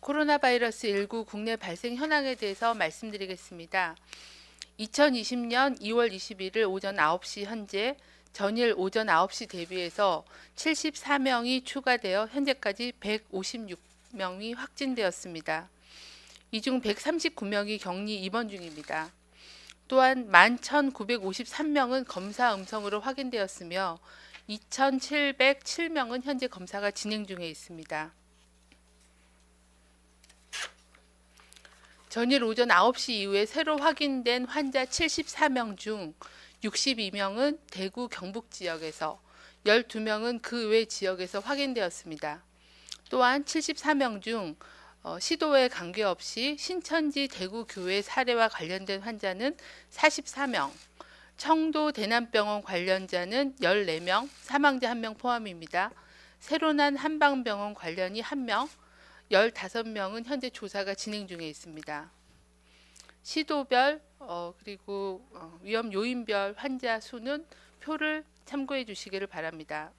코로나 바이러스 19 국내 발생 현황에 대해서 말씀드리겠습니다. 2020년 2월 21일 오전 9시 현재 전일 오전 9시 대비해서 74명이 추가되어 현재까지 156명이 확진되었습니다. 이 중 139명이 격리 입원 중입니다. 또한 11,953명은 검사 음성으로 확인되었으며 2,707명은 현재 검사가 진행 중에 있습니다. 전일 오전 9시 이후에 새로 확인된 환자 74명 중 62명은 대구 경북 지역에서 12명은 그 외 지역에서 확인되었습니다. 또한 74명 중 시도에 관계없이 신천지 대구 교회 사례와 관련된 환자는 44명, 청도 대남병원 관련자는 14명, 사망자 1명 포함입니다. 새로 난 한방병원 관련이 1명, 15명은 현재 조사가 진행 중에 있습니다. 시도별 그리고 위험 요인별 환자 수는 표를 참고해 주시기를 바랍니다.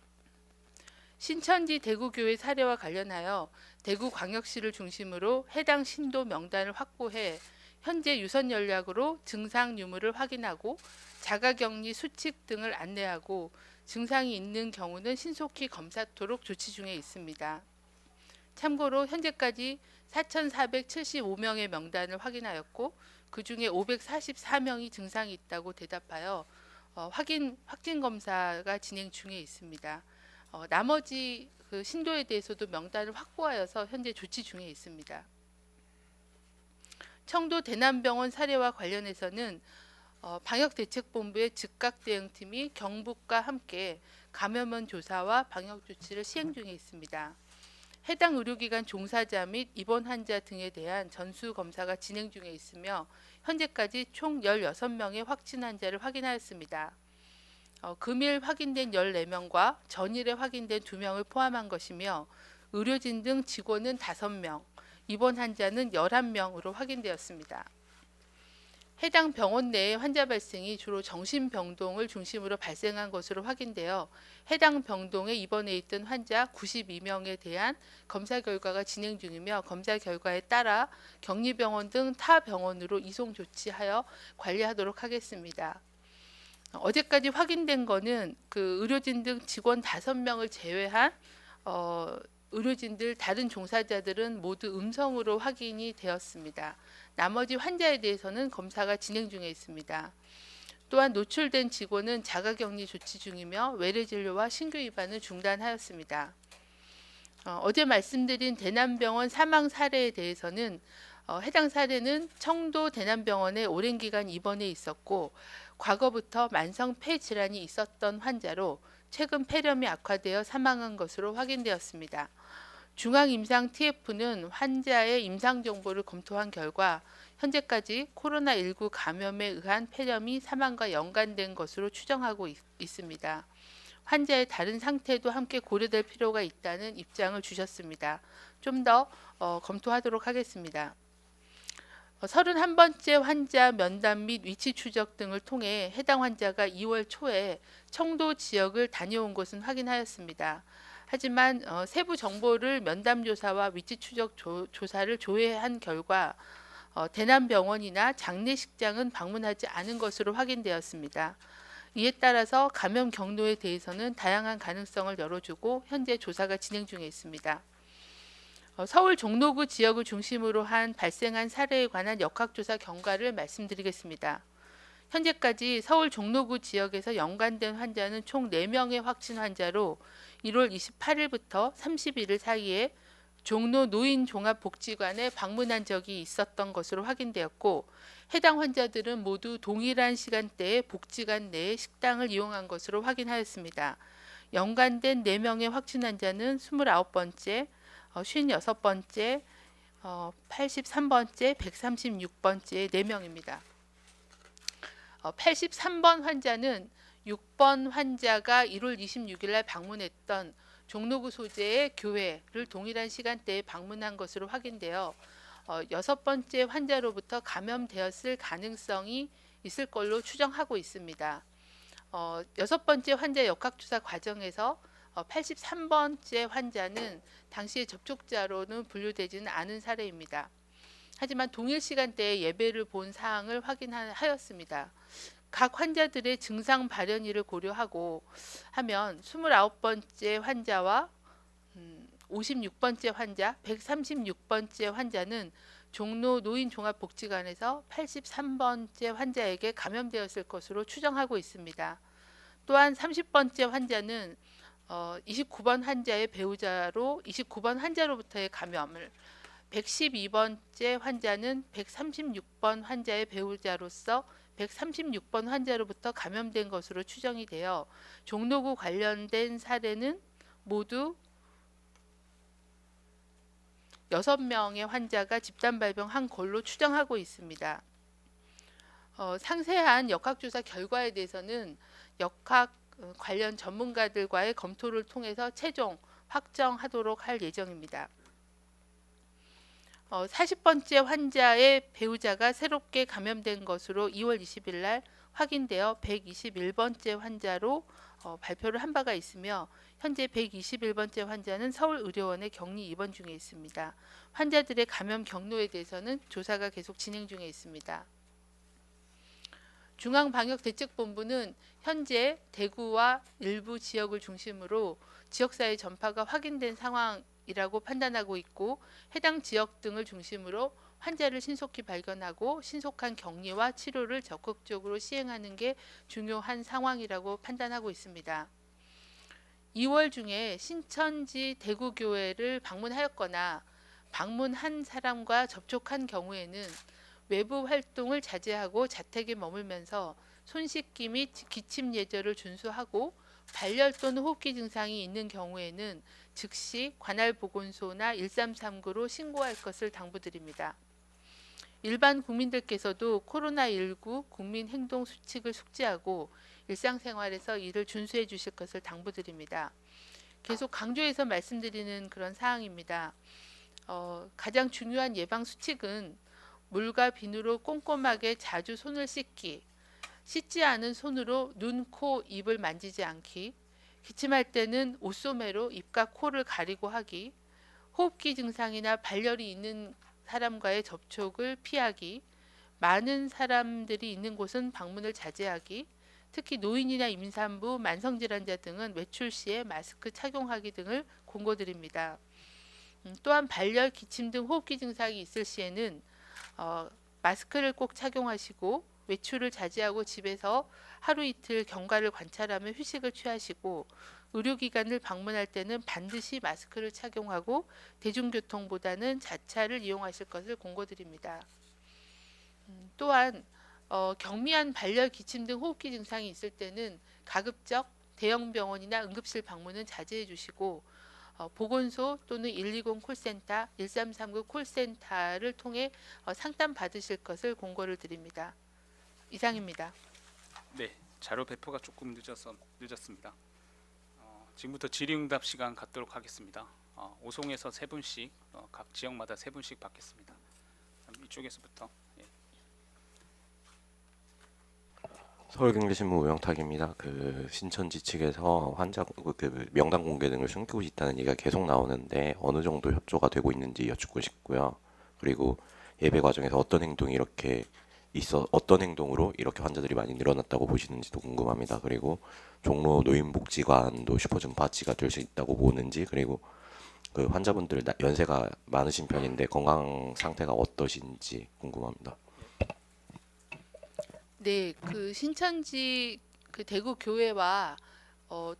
신천지 대구교회 사례와 관련하여 대구광역시를 중심으로 해당 신도 명단을 확보해 현재 유선 연락으로 증상 유무를 확인하고 자가격리 수칙 등을 안내하고 증상이 있는 경우는 신속히 검사토록 조치 중에 있습니다. 참고로 현재까지 4,475명의 명단을 확인하였고 그 중에 544명이 증상이 있다고 대답하여 확진 검사가 진행 중에 있습니다. 나머지 그 신도에 대해서도 명단을 확보하여서 현재 조치 중에 있습니다. 청도 대남병원 사례와 관련해서는 방역대책본부의 즉각대응팀이 경북과 함께 감염원 조사와 방역 조치를 시행 중에 있습니다. 해당 의료기관 종사자 및 입원 환자 등에 대한 전수검사가 진행 중에 있으며 현재까지 총 16명의 확진 환자를 확인하였습니다. 금일 확인된 14명과 전일에 확인된 2명을 포함한 것이며 의료진 등 직원은 5명, 입원 환자는 11명으로 확인되었습니다. 해당 병원 내의 환자 발생이 주로 정신병동을 중심으로 발생한 것으로 확인되어 해당 병동에 입원해 있던 환자 92명에 대한 검사 결과가 진행 중이며 검사 결과에 따라 격리병원 등 타 병원으로 이송 조치하여 관리하도록 하겠습니다. 어제까지 확인된 거는 그 의료진 등 직원 5명을 제외한 의료진들 다른 종사자들은 모두 음성으로 확인이 되었습니다. 나머지 환자에 대해서는 검사가 진행 중에 있습니다. 또한 노출된 직원은 자가격리 조치 중이며 외래 진료와 신규 입원을 중단하였습니다. 어제 말씀드린 대남병원 사망 사례에 대해서는 해당 사례는 청도 대남병원에 오랜 기간 입원해 있었고 과거부터 만성 폐 질환이 있었던 환자로 최근 폐렴이 악화되어 사망한 것으로 확인되었습니다. 중앙임상 TF는 환자의 임상 정보를 검토한 결과 현재까지 코로나19 감염에 의한 폐렴이 사망과 연관된 것으로 추정하고 있습니다. 환자의 다른 상태도 함께 고려될 필요가 있다는 입장을 주셨습니다. 좀 더 검토하도록 하겠습니다. 31번째 환자 면담 및 위치 추적 등을 통해 해당 환자가 2월 초에 청도 지역을 다녀온 것은 확인하였습니다. 하지만 세부 정보를 면담 조사와 위치 추적 조사를 조회한 결과 대남병원이나 장례식장은 방문하지 않은 것으로 확인되었습니다. 이에 따라서 감염 경로에 대해서는 다양한 가능성을 열어주고 현재 조사가 진행 중에 있습니다. 서울 종로구 지역을 중심으로 한 발생한 사례에 관한 역학조사 경과를 말씀드리겠습니다. 현재까지 서울 종로구 지역에서 연관된 환자는 총 4명의 확진 환자로 1월 28일부터 31일 사이에 종로 노인종합복지관에 방문한 적이 있었던 것으로 확인되었고 해당 환자들은 모두 동일한 시간대에 복지관 내의 식당을 이용한 것으로 확인하였습니다. 연관된 4명의 확진 환자는 29번째, 56번째, 83번째, 136번째 4명입니다. 83번 환자는 6번 환자가 1월 26일 날 방문했던 종로구 소재의 교회를 동일한 시간대에 방문한 것으로 확인되어 6번째 환자로부터 감염되었을 가능성이 있을 걸로 추정하고 있습니다. 6번째 환자 역학조사 과정에서 83번째 환자는 당시의 접촉자로는 분류되지는 않은 사례입니다. 하지만 동일 시간대에 예배를 본 사항을 확인하였습니다. 각 환자들의 증상 발현일을 고려하고 하면 29번째 환자와 56번째 환자, 136번째 환자는 종로 노인종합복지관에서 83번째 환자에게 감염되었을 것으로 추정하고 있습니다. 또한 30번째 환자는 29번 환자의 배우자로 29번 환자로부터의 감염을, 112번째 환자는 136번 환자의 배우자로서 136번 환자로부터 감염된 것으로 추정이 되어 종로구 관련된 사례는 모두 6명의 환자가 집단 발병한 걸로 추정하고 있습니다. 상세한 역학조사 결과에 대해서는 역학 관련 전문가들과의 검토를 통해서 최종 확정하도록 할 예정입니다. 40번째 환자의 배우자가 새롭게 감염된 것으로 2월 20일 날 확인되어 121번째 환자로 발표를 한 바가 있으며 현재 121번째 환자는 서울의료원에 격리 입원 중에 있습니다. 환자들의 감염 경로에 대해서는 조사가 계속 진행 중에 있습니다. 중앙방역대책본부는 현재 대구와 일부 지역을 중심으로 지역사회 전파가 확인된 상황이라고 판단하고 있고 해당 지역 등을 중심으로 환자를 신속히 발견하고 신속한 격리와 치료를 적극적으로 시행하는 게 중요한 상황이라고 판단하고 있습니다. 2월 중에 신천지 대구교회를 방문하였거나 방문한 사람과 접촉한 경우에는 외부 활동을 자제하고 자택에 머물면서 손 씻기 및 기침 예절을 준수하고 발열 또는 호흡기 증상이 있는 경우에는 즉시 관할 보건소나 1339로 신고할 것을 당부드립니다. 일반 국민들께서도 코로나19 국민 행동 수칙을 숙지하고 일상생활에서 이를 준수해 주실 것을 당부드립니다. 계속 강조해서 말씀드리는 그런 사항입니다. 가장 중요한 예방 수칙은 물과 비누로 꼼꼼하게 자주 손을 씻기, 씻지 않은 손으로 눈, 코, 입을 만지지 않기, 기침할 때는 옷소매로 입과 코를 가리고 하기, 호흡기 증상이나 발열이 있는 사람과의 접촉을 피하기, 많은 사람들이 있는 곳은 방문을 자제하기, 특히 노인이나 임산부, 만성질환자 등은 외출 시에 마스크 착용하기 등을 권고드립니다. 또한 발열, 기침 등 호흡기 증상이 있을 시에는 마스크를 꼭 착용하시고 외출을 자제하고 집에서 하루 이틀 경과를 관찰하며 휴식을 취하시고 의료기관을 방문할 때는 반드시 마스크를 착용하고 대중교통보다는 자차를 이용하실 것을 권고드립니다. 또한 경미한 발열, 기침 등 호흡기 증상이 있을 때는 가급적 대형 병원이나 응급실 방문은 자제해 주시고 보건소 또는 120 콜센터, 1339 콜센터를 통해 상담 받으실 것을 공고를 드립니다. 이상입니다. 네, 자료 배포가 조금 늦었습니다. 지금부터 질의응답 시간 갖도록 하겠습니다. 오송에서 3분씩, 각 지역마다 3분씩 받겠습니다. 이쪽에서부터. 예. 서울경제신문 우영탁입니다. 신천지 측에서 환자 명단 공개 등을 숨기고 있다는 얘기가 계속 나오는데 어느 정도 협조가 되고 있는지 여쭙고 싶고요. 그리고 예배 과정에서 어떤 행동으로 이렇게 환자들이 많이 늘어났다고 보시는지도 궁금합니다. 그리고 종로 노인복지관도 슈퍼증파치가 될 수 있다고 보는지, 그리고 그 환자분들 연세가 많으신 편인데 건강 상태가 어떠신지 궁금합니다. 네, 신천지 대구 교회와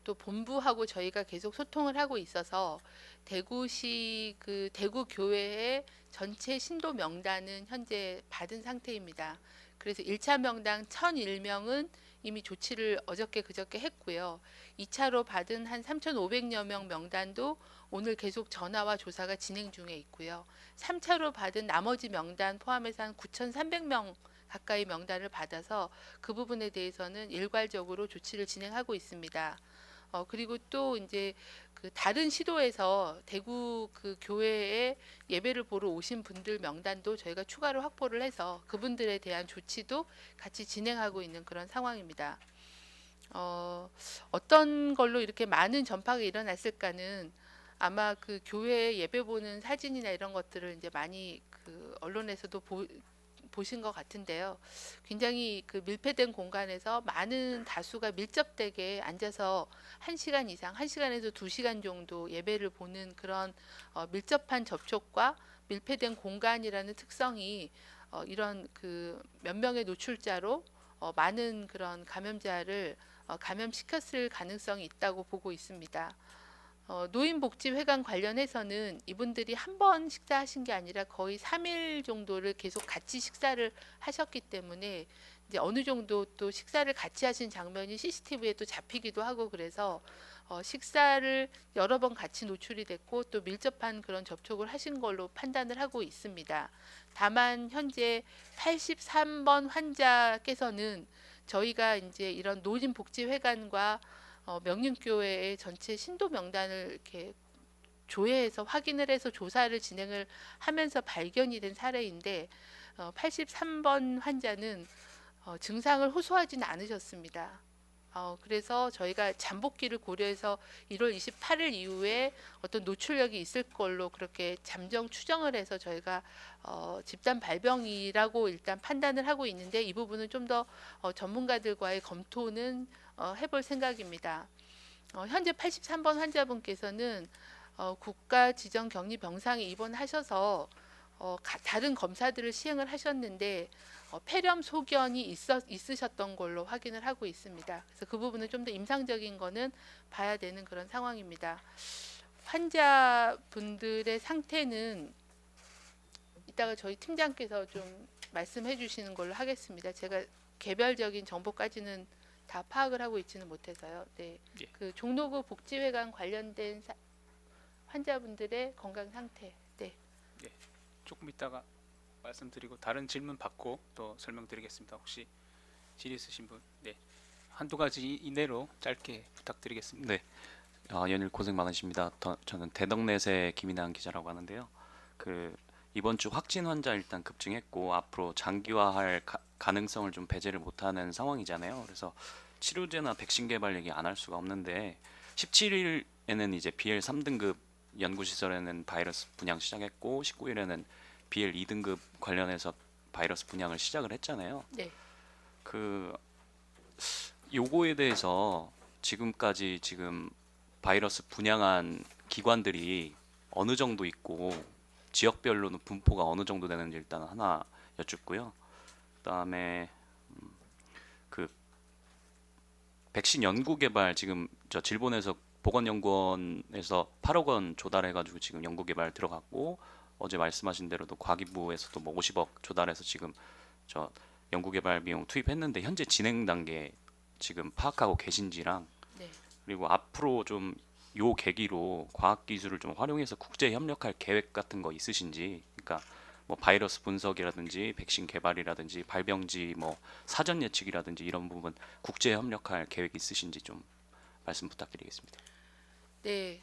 또 본부하고 저희가 계속 소통을 하고 있어서 대구시 대구 교회의 전체 신도 명단은 현재 받은 상태입니다. 그래서 1차 명당 1001명은 이미 조치를 어저께 그저께 했고요. 2차로 받은 한 3,500여 명 명단도 오늘 계속 전화와 조사가 진행 중에 있고요. 3차로 받은 나머지 명단 포함해서 한 9,300명 가까이 명단을 받아서 그 부분에 대해서는 일괄적으로 조치를 진행하고 있습니다. 그리고 또 이제 다른 시도에서 대구 교회에 예배를 보러 오신 분들 명단도 저희가 추가로 확보를 해서 그분들에 대한 조치도 같이 진행하고 있는 그런 상황입니다. 어떤 걸로 이렇게 많은 전파가 일어났을까는 아마 그 교회 예배 보는 사진이나 이런 것들을 이제 많이 그 언론에서도 보신 것 같은데요. 굉장히 그 밀폐된 공간에서 많은 다수가 밀접되게 앉아서 1시간 이상, 1시간에서 2시간 정도 예배를 보는 그런 밀접한 접촉과 밀폐된 공간이라는 특성이 이런 그 몇 명의 노출자로 많은 그런 감염자를 감염시켰을 가능성이 있다고 보고 있습니다. 노인복지회관 관련해서는 이분들이 한 번 식사하신 게 아니라 거의 3일 정도를 계속 같이 식사를 하셨기 때문에 이제 어느 정도 또 식사를 같이 하신 장면이 CCTV에 또 잡히기도 하고 그래서 식사를 여러 번 같이 노출이 됐고 또 밀접한 그런 접촉을 하신 걸로 판단을 하고 있습니다. 다만 현재 83번 환자께서는 저희가 이제 이런 노인복지회관과 명륜교회의 전체 신도 명단을 이렇게 조회해서 확인을 해서 조사를 진행을 하면서 발견이 된 사례인데 83번 환자는 증상을 호소하지는 않으셨습니다. 그래서 저희가 잠복기를 고려해서 1월 28일 이후에 어떤 노출력이 있을 걸로 그렇게 잠정 추정을 해서 저희가 집단 발병이라고 일단 판단을 하고 있는데 이 부분은 좀 더 전문가들과의 검토는 해볼 생각입니다. 현재 83번 환자분께서는 국가 지정 격리 병상에 입원하셔서 다른 검사들을 시행을 하셨는데 폐렴 소견이 있으셨던 걸로 확인을 하고 있습니다. 그래서 그 부분은 좀 더 임상적인 거는 봐야 되는 그런 상황입니다. 환자분들의 상태는 이따가 저희 팀장께서 좀 말씀해 주시는 걸로 하겠습니다. 제가 개별적인 정보까지는 다 파악을 하고 있지는 못해서요. 네, 예. 그 종로구 복지회관 관련된 환자분들의 건강 상태. 네. 조금 이따가 말씀드리고 다른 질문 받고 또 설명드리겠습니다. 혹시 질의 있으신 분? 네. 한두 가지 이내로 짧게 부탁드리겠습니다. 네, 연일 고생 많으십니다. 저는 대덕넷의 김인환 기자라고 하는데요. 그 이번 주 확진 환자 일단 급증했고 앞으로 장기화할 가능성을 좀 배제를 못하는 상황이잖아요. 그래서 치료제나 백신 개발 얘기 안 할 수가 없는데 17일에는 이제 BL 3등급 연구시설에는 바이러스 분양 시작했고 19일에는 BL 2등급 관련해서 바이러스 분양을 시작을 했잖아요. 네. 그 요거에 대해서 지금까지 지금 바이러스 분양한 기관들이 어느 정도 있고 지역별로는 분포가 어느 정도 되는지 일단 하나 여쭙고요. 그다음에 그 백신 연구 개발 지금 저 질본에서 보건연구원에서 8억 원 조달해가지고 지금 연구 개발 들어갔고 어제 말씀하신 대로도 과기부에서도 뭐 50억 조달해서 지금 저 연구 개발 비용 투입했는데 현재 진행 단계 지금 파악하고 계신지랑 네. 그리고 앞으로 좀 요 계기로 과학 기술을 좀 활용해서 국제 협력할 계획 같은 거 있으신지, 그러니까 뭐 바이러스 분석이라든지 백신 개발이라든지 발병지 뭐 사전 예측이라든지 이런 부분 국제 협력할 계획 있으신지 좀 말씀 부탁드리겠습니다. 네,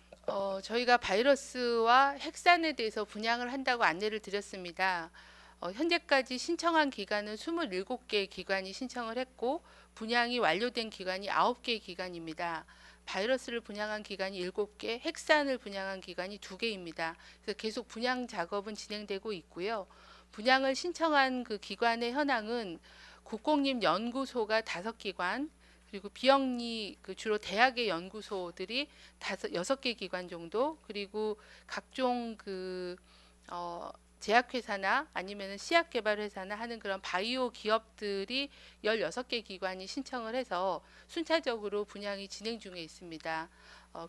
저희가 바이러스와 핵산에 대해서 분양을 한다고 안내를 드렸습니다. 현재까지 신청한 기관은 27개 기관이 신청을 했고 분양이 완료된 기관이 9개 기관입니다. 바이러스를 분양한 기관이 7개, 핵산을 분양한 기관이 2개입니다. 그래서 계속 분양 작업은 진행되고 있고요. 분양을 신청한 그 기관의 현황은 국공립연구소가 5기관, 그리고 비영리 그 주로 대학의 연구소들이 6개 기관 정도, 그리고 각종 그 제약회사나 아니면 씨앗개발회사나 하는 그런 바이오 기업들이 16개 기관이 신청을 해서 순차적으로 분양이 진행 중에 있습니다.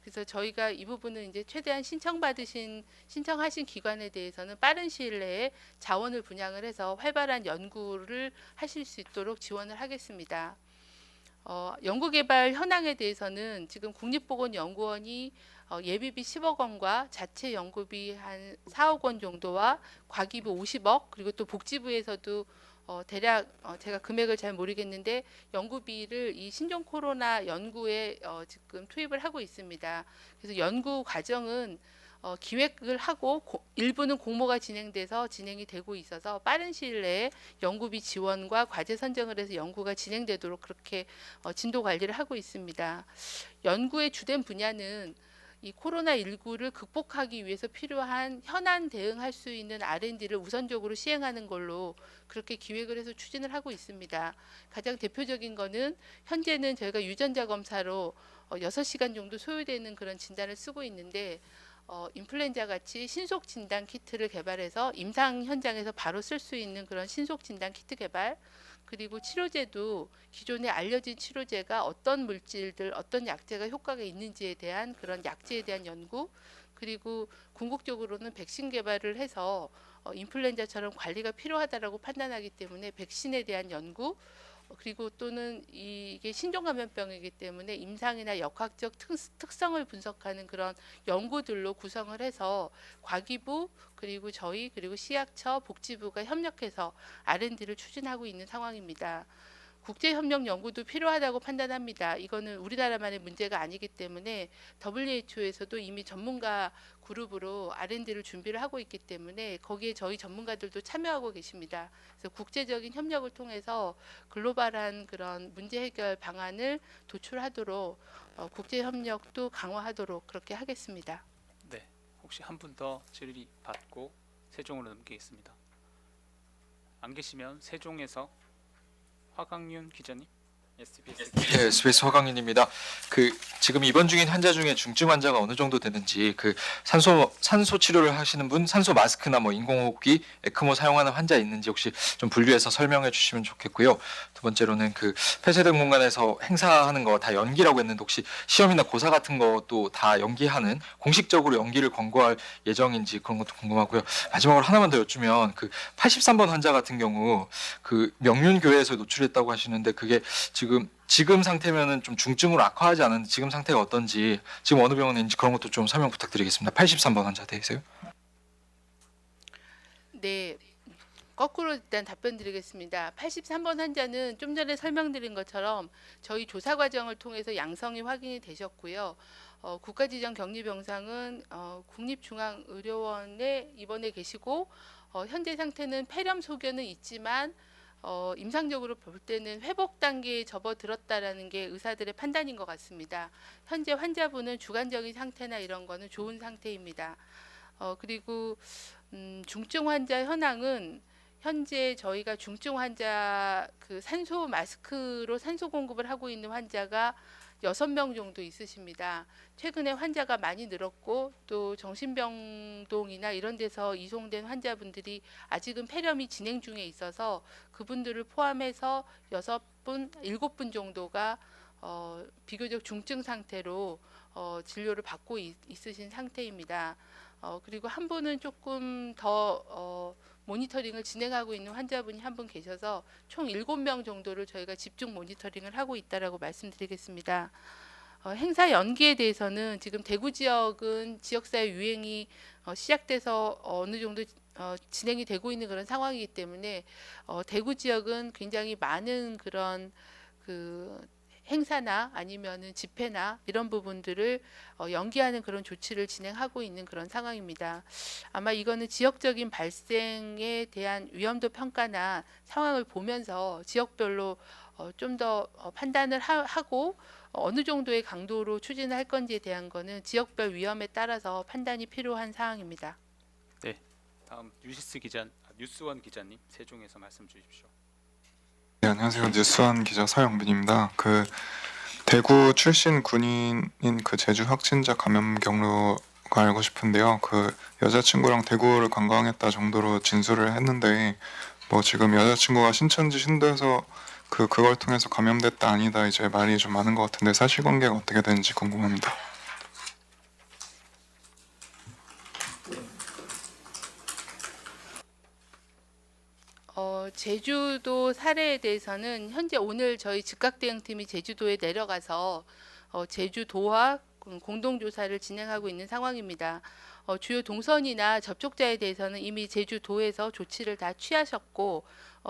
그래서 저희가 이 부분은 이제 최대한 신청하신 기관에 대해서는 빠른 시일 내에 자원을 분양을 해서 활발한 연구를 하실 수 있도록 지원을 하겠습니다. 연구개발 현황에 대해서는 지금 국립보건연구원이 예비비 10억 원과 자체 연구비 한 4억 원 정도와 과기부 50억, 그리고 또 복지부에서도 대략 제가 금액을 잘 모르겠는데 연구비를 이 신종 코로나 연구에 지금 투입을 하고 있습니다. 그래서 연구 과정은 기획을 하고 일부는 공모가 진행돼서 진행이 되고 있어서 빠른 시일 내에 연구비 지원과 과제 선정을 해서 연구가 진행되도록 그렇게 진도 관리를 하고 있습니다. 연구의 주된 분야는 이 코로나19를 극복하기 위해서 필요한 현안 대응할 수 있는 R&D를 우선적으로 시행하는 걸로 그렇게 기획을 해서 추진을 하고 있습니다. 가장 대표적인 거는 현재는 저희가 유전자 검사로 6시간 정도 소요되는 그런 진단을 쓰고 있는데 인플루엔자 같이 신속 진단 키트를 개발해서 임상 현장에서 바로 쓸 수 있는 그런 신속 진단 키트 개발, 그리고 치료제도 기존에 알려진 치료제가 어떤 물질들, 어떤 약제가 효과가 있는지에 대한 그런 약제에 대한 연구, 그리고 궁극적으로는 백신 개발을 해서 인플루엔자처럼 관리가 필요하다라고 판단하기 때문에 백신에 대한 연구, 그리고 또는 이게 신종감염병이기 때문에 임상이나 역학적 특성을 분석하는 그런 연구들로 구성을 해서 과기부 그리고 저희 그리고 시약처 복지부가 협력해서 R&D를 추진하고 있는 상황입니다. 국제협력 연구도 필요하다고 판단합니다. 이거는 우리나라만의 문제가 아니기 때문에 WHO에서도 이미 전문가 그룹으로 R&D를 준비를 하고 있기 때문에 거기에 저희 전문가들도 참여하고 계십니다. 그래서 국제적인 협력을 통해서 글로벌한 그런 문제 해결 방안을 도출하도록 국제협력도 강화하도록 그렇게 하겠습니다. 네, 혹시 한 분 더 질의 받고 세종으로 넘기겠습니다. 안 계시면 세종에서 화강윤 기자님. SBS. 네, SBS 허강윤입니다. 지금 입원 중인 환자 중에 중증 환자가 어느 정도 되는지, 산소 치료를 하시는 분, 산소 마스크나 인공호흡기, 에크모 사용하는 환자 있는지 혹시 좀 분류해서 설명해 주시면 좋겠고요. 두 번째로는 폐쇄된 공간에서 행사하는 거 다 연기라고 했는데 혹시 시험이나 고사 같은 것도 다 연기하는, 공식적으로 연기를 권고할 예정인지 그런 것도 궁금하고요. 마지막으로 하나만 더 여쭈면 83번 환자 같은 경우 명륜교회에서 노출했다고 하시는데 그게 지금 상태면은 좀 중증으로 악화하지 않은데 지금 상태가 어떤지, 지금 어느 병원에 있는지 그런 것도 좀 설명 부탁드리겠습니다. 83번 환자 대해서요. 네, 거꾸로 일단 답변 드리겠습니다. 83번 환자는 좀 전에 설명드린 것처럼 저희 조사 과정을 통해서 양성이 확인이 되셨고요. 국가지정 격리병상은 국립중앙의료원에 입원해 계시고 현재 상태는 폐렴 소견은 있지만 임상적으로 볼 때는 회복 단계에 접어들었다라는 게 의사들의 판단인 것 같습니다. 현재 환자분은 주관적인 상태나 이런 거는 좋은 상태입니다. 그리고 중증 환자 현황은 현재 저희가 중증 환자 산소 마스크로 산소 공급을 하고 있는 환자가 6명 정도 있으십니다. 최근에 환자가 많이 늘었고 또 정신병동이나 이런 데서 이송된 환자분들이 아직은 폐렴이 진행 중에 있어서 그분들을 포함해서 6분, 7분 정도가 비교적 중증 상태로 진료를 받고 있으신 상태입니다. 그리고 한 분은 조금 더 모니터링을 진행하고 있는 환자분이 한 분 계셔서 총 7명 정도를 저희가 집중 모니터링을 하고 있다라고 말씀드리겠습니다. 행사 연기에 대해서는 지금 대구 지역은 지역사회 유행이 시작돼서 어느 정도 진행이 되고 있는 그런 상황이기 때문에 대구 지역은 굉장히 많은 그런 행사나 아니면은 집회나 이런 부분들을 연기하는 그런 조치를 진행하고 있는 그런 상황입니다. 아마 이거는 지역적인 발생에 대한 위험도 평가나 상황을 보면서 지역별로 좀 더 판단을 하고 어느 정도의 강도로 추진할 건지에 대한 거는 지역별 위험에 따라서 판단이 필요한 사항입니다. 네, 다음 뉴스원 기자님 세종에서 말씀 주십시오. 네, 안녕하세요. 뉴스원 기자 서영빈입니다. 대구 출신 군인인 제주 확진자 감염 경로가 알고 싶은데요. 여자친구랑 대구를 관광했다 정도로 진술을 했는데 지금 여자친구가 신천지 신도에서 그걸 통해서 감염됐다 아니다 이제 말이 좀 많은 것 같은데 사실관계가 어떻게 되는지 궁금합니다. 제주도 사례에 대해서는 현재 오늘 저희 즉각 대응팀이 제주도에 내려가서 제주도와 공동조사를 진행하고 있는 상황입니다. 주요 동선이나 접촉자에 대해서는 이미 제주도에서 조치를 다 취하셨고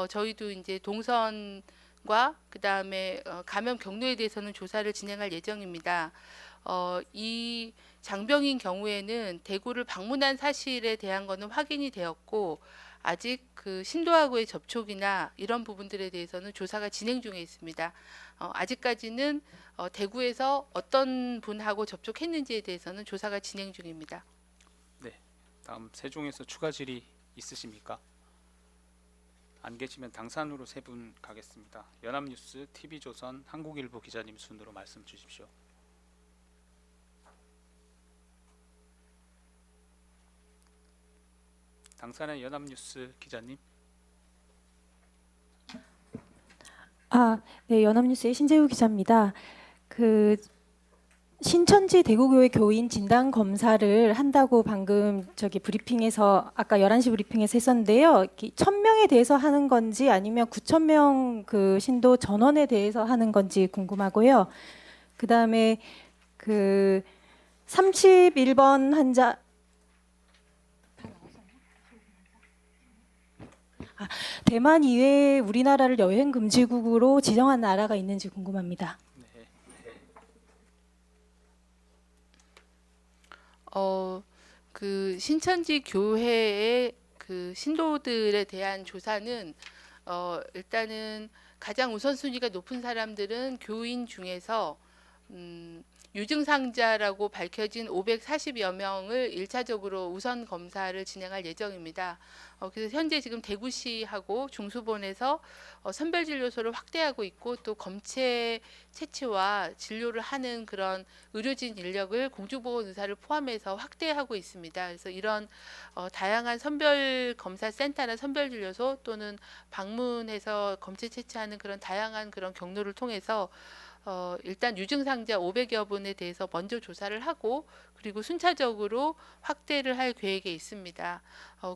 저희도 이제 동선과 그다음에 감염 경로에 대해서는 조사를 진행할 예정입니다. 이 장병인 경우에는 대구를 방문한 사실에 대한 거는 확인이 되었고 아직 그 신도하고의 접촉이나 이런 부분들에 대해서는 조사가 진행 중에 있습니다. 아직까지는 대구에서 어떤 분하고 접촉했는지에 대해서는 조사가 진행 중입니다. 다음 세종에서 추가 질의 있으십니까? 안 계시면 당산으로 세 분 가겠습니다. 연합뉴스, TV조선, 한국일보 기자님 순으로 말씀 주십시오. 당산의 연합뉴스 기자님. 네, 연합뉴스의 신재우 기자입니다. 그 신천지 대구교회 교인 진단 검사를 한다고 방금 저기 브리핑에서 아까 11시 브리핑에서 했었는데요. 1,000명에 대해서 하는 건지 아니면 9,000명 그 신도 전원에 대해서 하는 건지 궁금하고요. 그다음에 그 31번 환자 대만 이외에 우리나라를 여행 금지국으로 지정한 나라가 있는지 궁금합니다. 네. 그 신천지 교회의 그 신도들에 대한 조사는 일단은 가장 우선순위가 높은 사람들은 교인 중에서 유증상자라고 밝혀진 540여 명을 1차적으로 우선 검사를 진행할 예정입니다. 그래서 현재 지금 대구시하고 중수본에서 선별진료소를 확대하고 있고 또 검체 채취와 진료를 하는 그런 의료진 인력을 공중보건의사를 포함해서 확대하고 있습니다. 그래서 이런 다양한 선별검사센터나 선별진료소 또는 방문해서 검체 채취하는 그런 다양한 그런 경로를 통해서 일단 유증상자 500여 분에 대해서 먼저 조사를 하고 그리고 순차적으로 확대를 할 계획에 있습니다.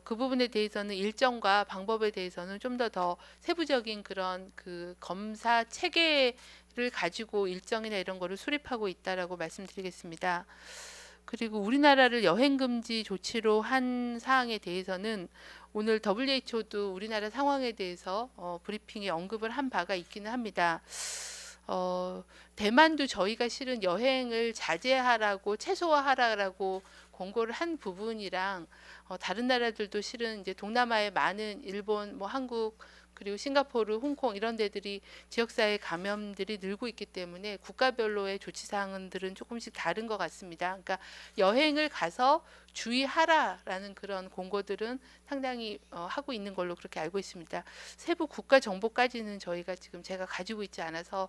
그 부분에 대해서는 일정과 방법에 대해서는 좀 더 세부적인 그런 그 검사 체계를 가지고 일정이나 이런 거를 수립하고 있다라고 말씀드리겠습니다. 그리고 우리나라를 여행 금지 조치로 한 사항에 대해서는 오늘 WHO도 우리나라 상황에 대해서 브리핑에 언급을 한 바가 있기는 합니다. 대만도 저희가 실은 여행을 자제하라고 최소화하라고 권고를 한 부분이랑 다른 나라들도 실은 이제 동남아의 많은 일본, 뭐 한국 그리고 싱가포르, 홍콩 이런 데들이 지역사회 감염들이 늘고 있기 때문에 국가별로의 조치 사항들은 조금씩 다른 것 같습니다. 그러니까 여행을 가서 주의하라라는 그런 공고들은 상당히 하고 있는 걸로 그렇게 알고 있습니다. 세부 국가 정보까지는 저희가 지금 제가 가지고 있지 않아서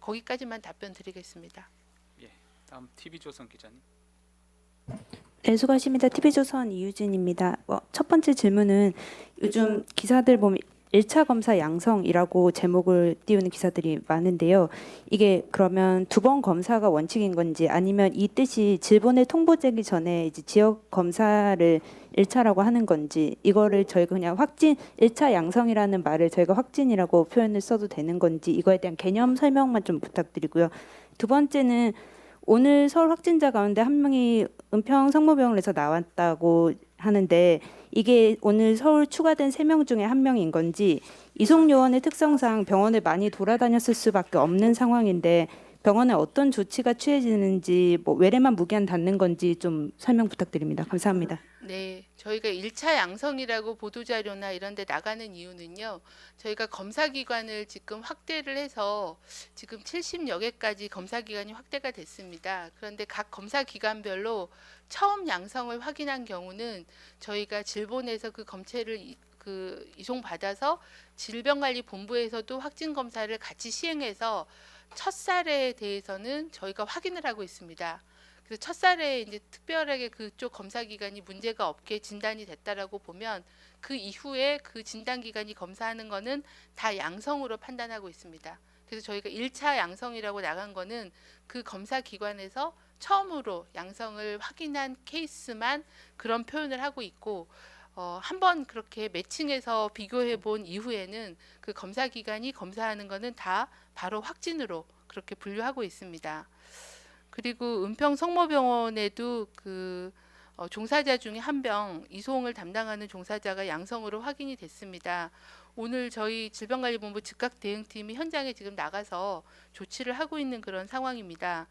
거기까지만 답변 드리겠습니다. 다음 TV조선 기자님. 네, 수고하십니다. TV조선 이유진입니다. 첫 번째 질문은 요즘 기사들 보면 1차 검사 양성이라고 제목을 띄우는 기사들이 많은데요. 이게 그러면 2번 검사가 원칙인 건지 아니면 이 뜻이 질본에 통보되기 전에 이제 지역 검사를 1차라고 하는 건지 이거를 저희가 그냥 확진 1차 양성이라는 말을 저희가 확진이라고 표현을 써도 되는 건지 이거에 대한 개념 설명만 좀 부탁드리고요. 두 번째는 오늘 서울 확진자 가운데 한 명이 은평 성모병원에서 나왔다고 하는데 이게 오늘 서울 추가된 3명 중에 한 명인 건지 이송 요원의 특성상 병원을 많이 돌아다녔을 수밖에 없는 상황인데 병원에 어떤 조치가 취해지는지 뭐 외래만 무기한 닿는 건지 좀 설명 부탁드립니다. 감사합니다. 네, 저희가 1차 양성이라고 보도자료나 이런 데 나가는 이유는요. 저희가 검사기관을 지금 확대를 해서 지금 70여 개까지 검사기관이 확대가 됐습니다. 그런데 각 검사기관별로 처음 양성을 확인한 경우는 저희가 질본에서 그 검체를 이송받아서 질병관리본부에서도 확진검사를 같이 시행해서 첫 사례에 대해서는 저희가 확인을 하고 있습니다. 그래서 첫 사례에 이제 특별하게 그쪽 검사 기관이 문제가 없게 진단이 됐다라고 보면 그 이후에 그 진단 기관이 검사하는 거는 다 양성으로 판단하고 있습니다. 그래서 저희가 1차 양성이라고 나간 거는 그 검사 기관에서 처음으로 양성을 확인한 케이스만 그런 표현을 하고 있고 한번 그렇게 매칭해서 비교해 본 이후에는 그 검사 기관이 검사하는 거는 다 바로 확진으로 그렇게 분류하고 있습니다. 그리고 은평 성모병원에도 그 종사자 중에 한 명 이송을 담당하는 종사자가 양성으로 확인이 됐습니다. 오늘 저희 질병관리본부 즉각대응팀이 현장에 지금 나가서 조치를 하고 있는 그런 상황입니다.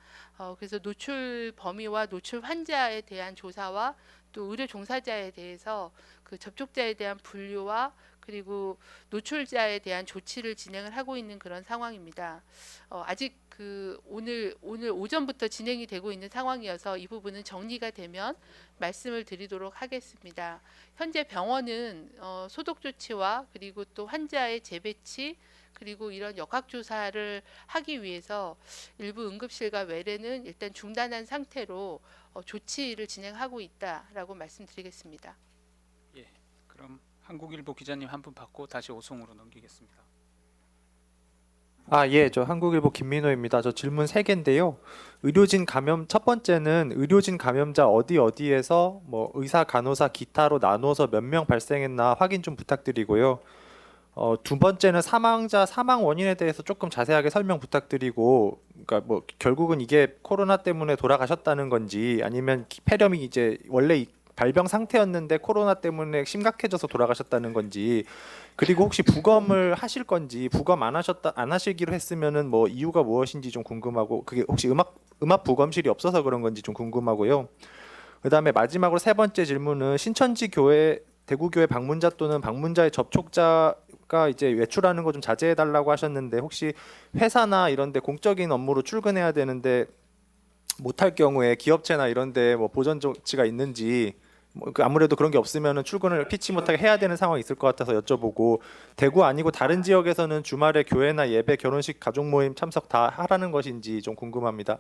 그래서 노출 범위와 노출 환자에 대한 조사와 또 의료 종사자에 대해서 그 접촉자에 대한 분류와 그리고 노출자에 대한 조치를 진행을 하고 있는 그런 상황입니다. 아직 그 오늘 오전부터 진행이 되고 있는 상황이어서 이 부분은 정리가 되면 말씀을 드리도록 하겠습니다. 현재 병원은 소독 조치와 그리고 또 환자의 재배치 그리고 이런 역학 조사를 하기 위해서 일부 응급실과 외래는 일단 중단한 상태로 조치를 진행하고 있다라고 말씀드리겠습니다. 예, 그럼 한국일보 기자님 한 분 받고 다시 오송으로 넘기겠습니다. 예, 저 한국일보 김민호입니다. 저 질문 3개인데요. 의료진 감염 첫 번째는 의료진 감염자 어디에서 뭐 의사, 간호사, 기타로 나누어서 몇 명 발생했나 확인 좀 부탁드리고요. 두 번째는 사망자 사망 원인에 대해서 조금 자세하게 설명 부탁드리고, 그러니까 뭐 결국은 이게 코로나 때문에 돌아가셨다는 건지 아니면 폐렴이 이제 원래 발병 상태였는데 코로나 때문에 심각해져서 돌아가셨다는 건지, 그리고 혹시 부검을 하실 건지, 부검 안 하시기로 했으면은 뭐 이유가 무엇인지 좀 궁금하고, 그게 혹시 음압 부검실이 없어서 그런 건지 좀 궁금하고요. 그다음에 마지막으로 세 번째 질문은 신천지 교회 대구교회 방문자 또는 방문자의 접촉자가 이제 외출하는 거 좀 자제해 달라고 하셨는데, 혹시 회사나 이런 데 공적인 업무로 출근해야 되는데 못할 경우에 기업체나 이런 데 뭐 보전 조치가 있는지, 뭐 아무래도 그런 게 없으면은 출근을 피치 못하게 해야 되는 상황이 있을 것 같아서 여쭤보고, 대구 아니고 다른 지역에서는 주말에 교회나 예배, 결혼식, 가족 모임 참석 다 하라는 것인지 좀 궁금합니다.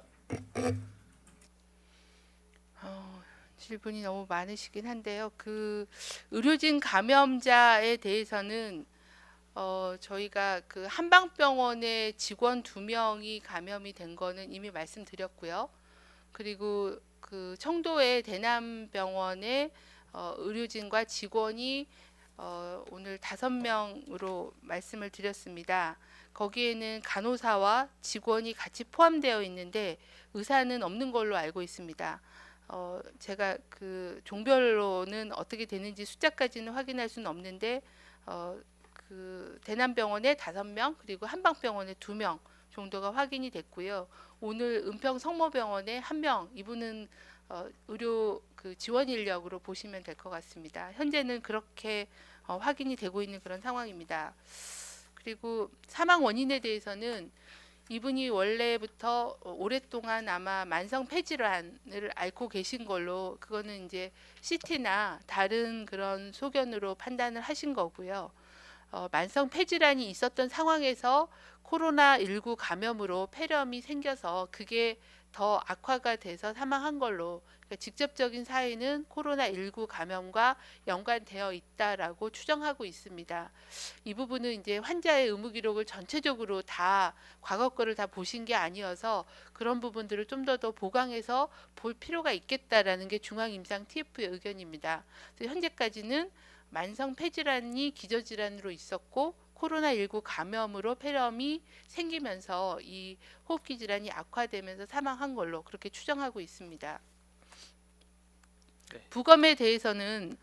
질문이 너무 많으시긴 한데요. 그 의료진 감염자에 대해서는 저희가 그 한방병원의 직원 2명이 감염이 된 거는 이미 말씀드렸고요. 그리고 그 청도의 대남병원의 의료진과 직원이 오늘 5명으로 말씀을 드렸습니다. 거기에는 간호사와 직원이 같이 포함되어 있는데 의사는 없는 걸로 알고 있습니다. 제가 그 종별로는 어떻게 되는지 숫자까지는 확인할 수는 없는데 그 대남병원에 5명 그리고 한방병원에 2명 정도가 확인이 됐고요. 오늘 은평 성모병원에 1명, 이분은 의료 그 지원 인력으로 보시면 될 것 같습니다. 현재는 그렇게 확인이 되고 있는 그런 상황입니다. 그리고 사망 원인에 대해서는 이분이 원래부터 오랫동안 아마 만성 폐질환을 앓고 계신 걸로, 그거는 이제 CT나 다른 그런 소견으로 판단을 하신 거고요. 만성 폐질환이 있었던 상황에서 코로나19 감염으로 폐렴이 생겨서 그게 더 악화가 돼서 사망한 걸로, 그러니까 직접적인 사인은 코로나19 감염과 연관되어 있다라고 추정하고 있습니다. 이 부분은 이제 환자의 의무 기록을 전체적으로 다 과거 거를 다 보신 게 아니어서 그런 부분들을 좀 더 보강해서 볼 필요가 있겠다라는 게 중앙임상 TF의 의견입니다. 그래서 현재까지는 만성 폐질환이 기저질환으로 있었고 코로나19 감염으로 폐렴이 생기면서 이 호흡기 질환이 악화되면서 사망한 걸로 그렇게 추정하고 있습니다. 네. 부검에 대해서는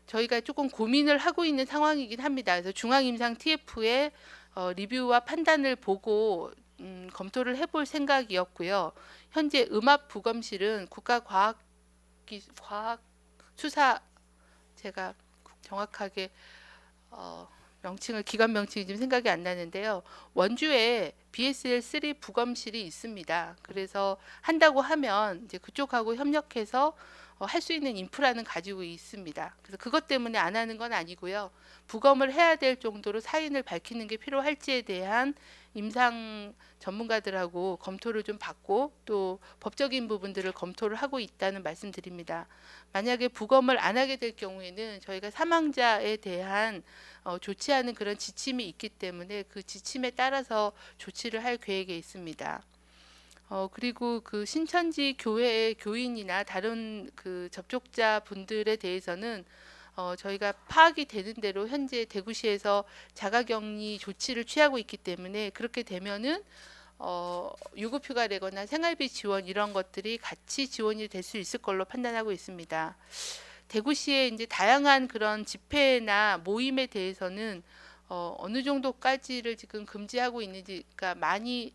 저희가 조금 고민을 하고 있는 상황이긴 합니다. 그래서 중앙임상 TF의 리뷰와 판단을 보고 검토를 해볼 생각이었고요. 현재 음압 부검실은 국가과학수사, 제가 정확하게 명칭을 기관 명칭이 지금 생각이 안 나는데요. 원주에 BSL-3 부검실이 있습니다. 그래서 한다고 하면 이제 그쪽하고 협력해서 할 수 있는 인프라는 가지고 있습니다. 그래서 그것 때문에 안 하는 건 아니고요. 부검을 해야 될 정도로 사인을 밝히는 게 필요할지에 대한 임상 전문가들하고 검토를 좀 받고 또 법적인 부분들을 검토를 하고 있다는 말씀드립니다. 만약에 부검을 안 하게 될 경우에는 저희가 사망자에 대한 조치하는 그런 지침이 있기 때문에 그 지침에 따라서 조치를 할 계획에 있습니다. 그리고 그 신천지 교회의 교인이나 다른 그 접촉자 분들에 대해서는 저희가 파악이 되는 대로 현재 대구시에서 자가격리 조치를 취하고 있기 때문에 그렇게 되면은 유급휴가라거나 생활비 지원 이런 것들이 같이 지원이 될 수 있을 걸로 판단하고 있습니다. 대구시의 이제 다양한 그런 집회나 모임에 대해서는 어느 정도까지를 지금 금지하고 있는지, 그러니까 많이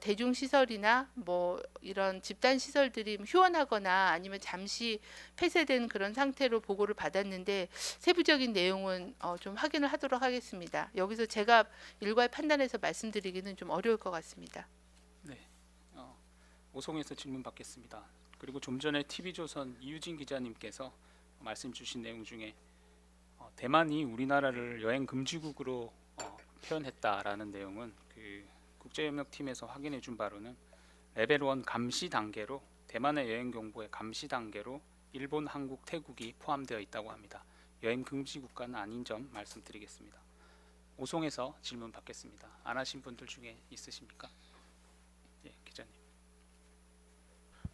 대중 시설이나 뭐 이런 집단 시설들이 휴원하거나 아니면 잠시 폐쇄된 그런 상태로 보고를 받았는데 세부적인 내용은 좀 확인을 하도록 하겠습니다. 여기서 제가 일괄 판단해서 말씀드리기는 좀 어려울 것 같습니다. 네, 오송에서 질문 받겠습니다. 그리고 좀 전에 TV조선 이유진 기자님께서 말씀 주신 내용 중에 대만이 우리나라를 여행 금지국으로 표현했다라는 내용은 그 국제협력팀에서 확인해 준 바로는 레벨 1 감시 단계로 대만의 여행 경보의 감시 단계로 일본, 한국, 태국이 포함되어 있다고 합니다. 여행 금지 국가는 아닌 점 말씀드리겠습니다. 오송에서 질문 받겠습니다. 안 하신 분들 중에 있으십니까? 예, 기자님.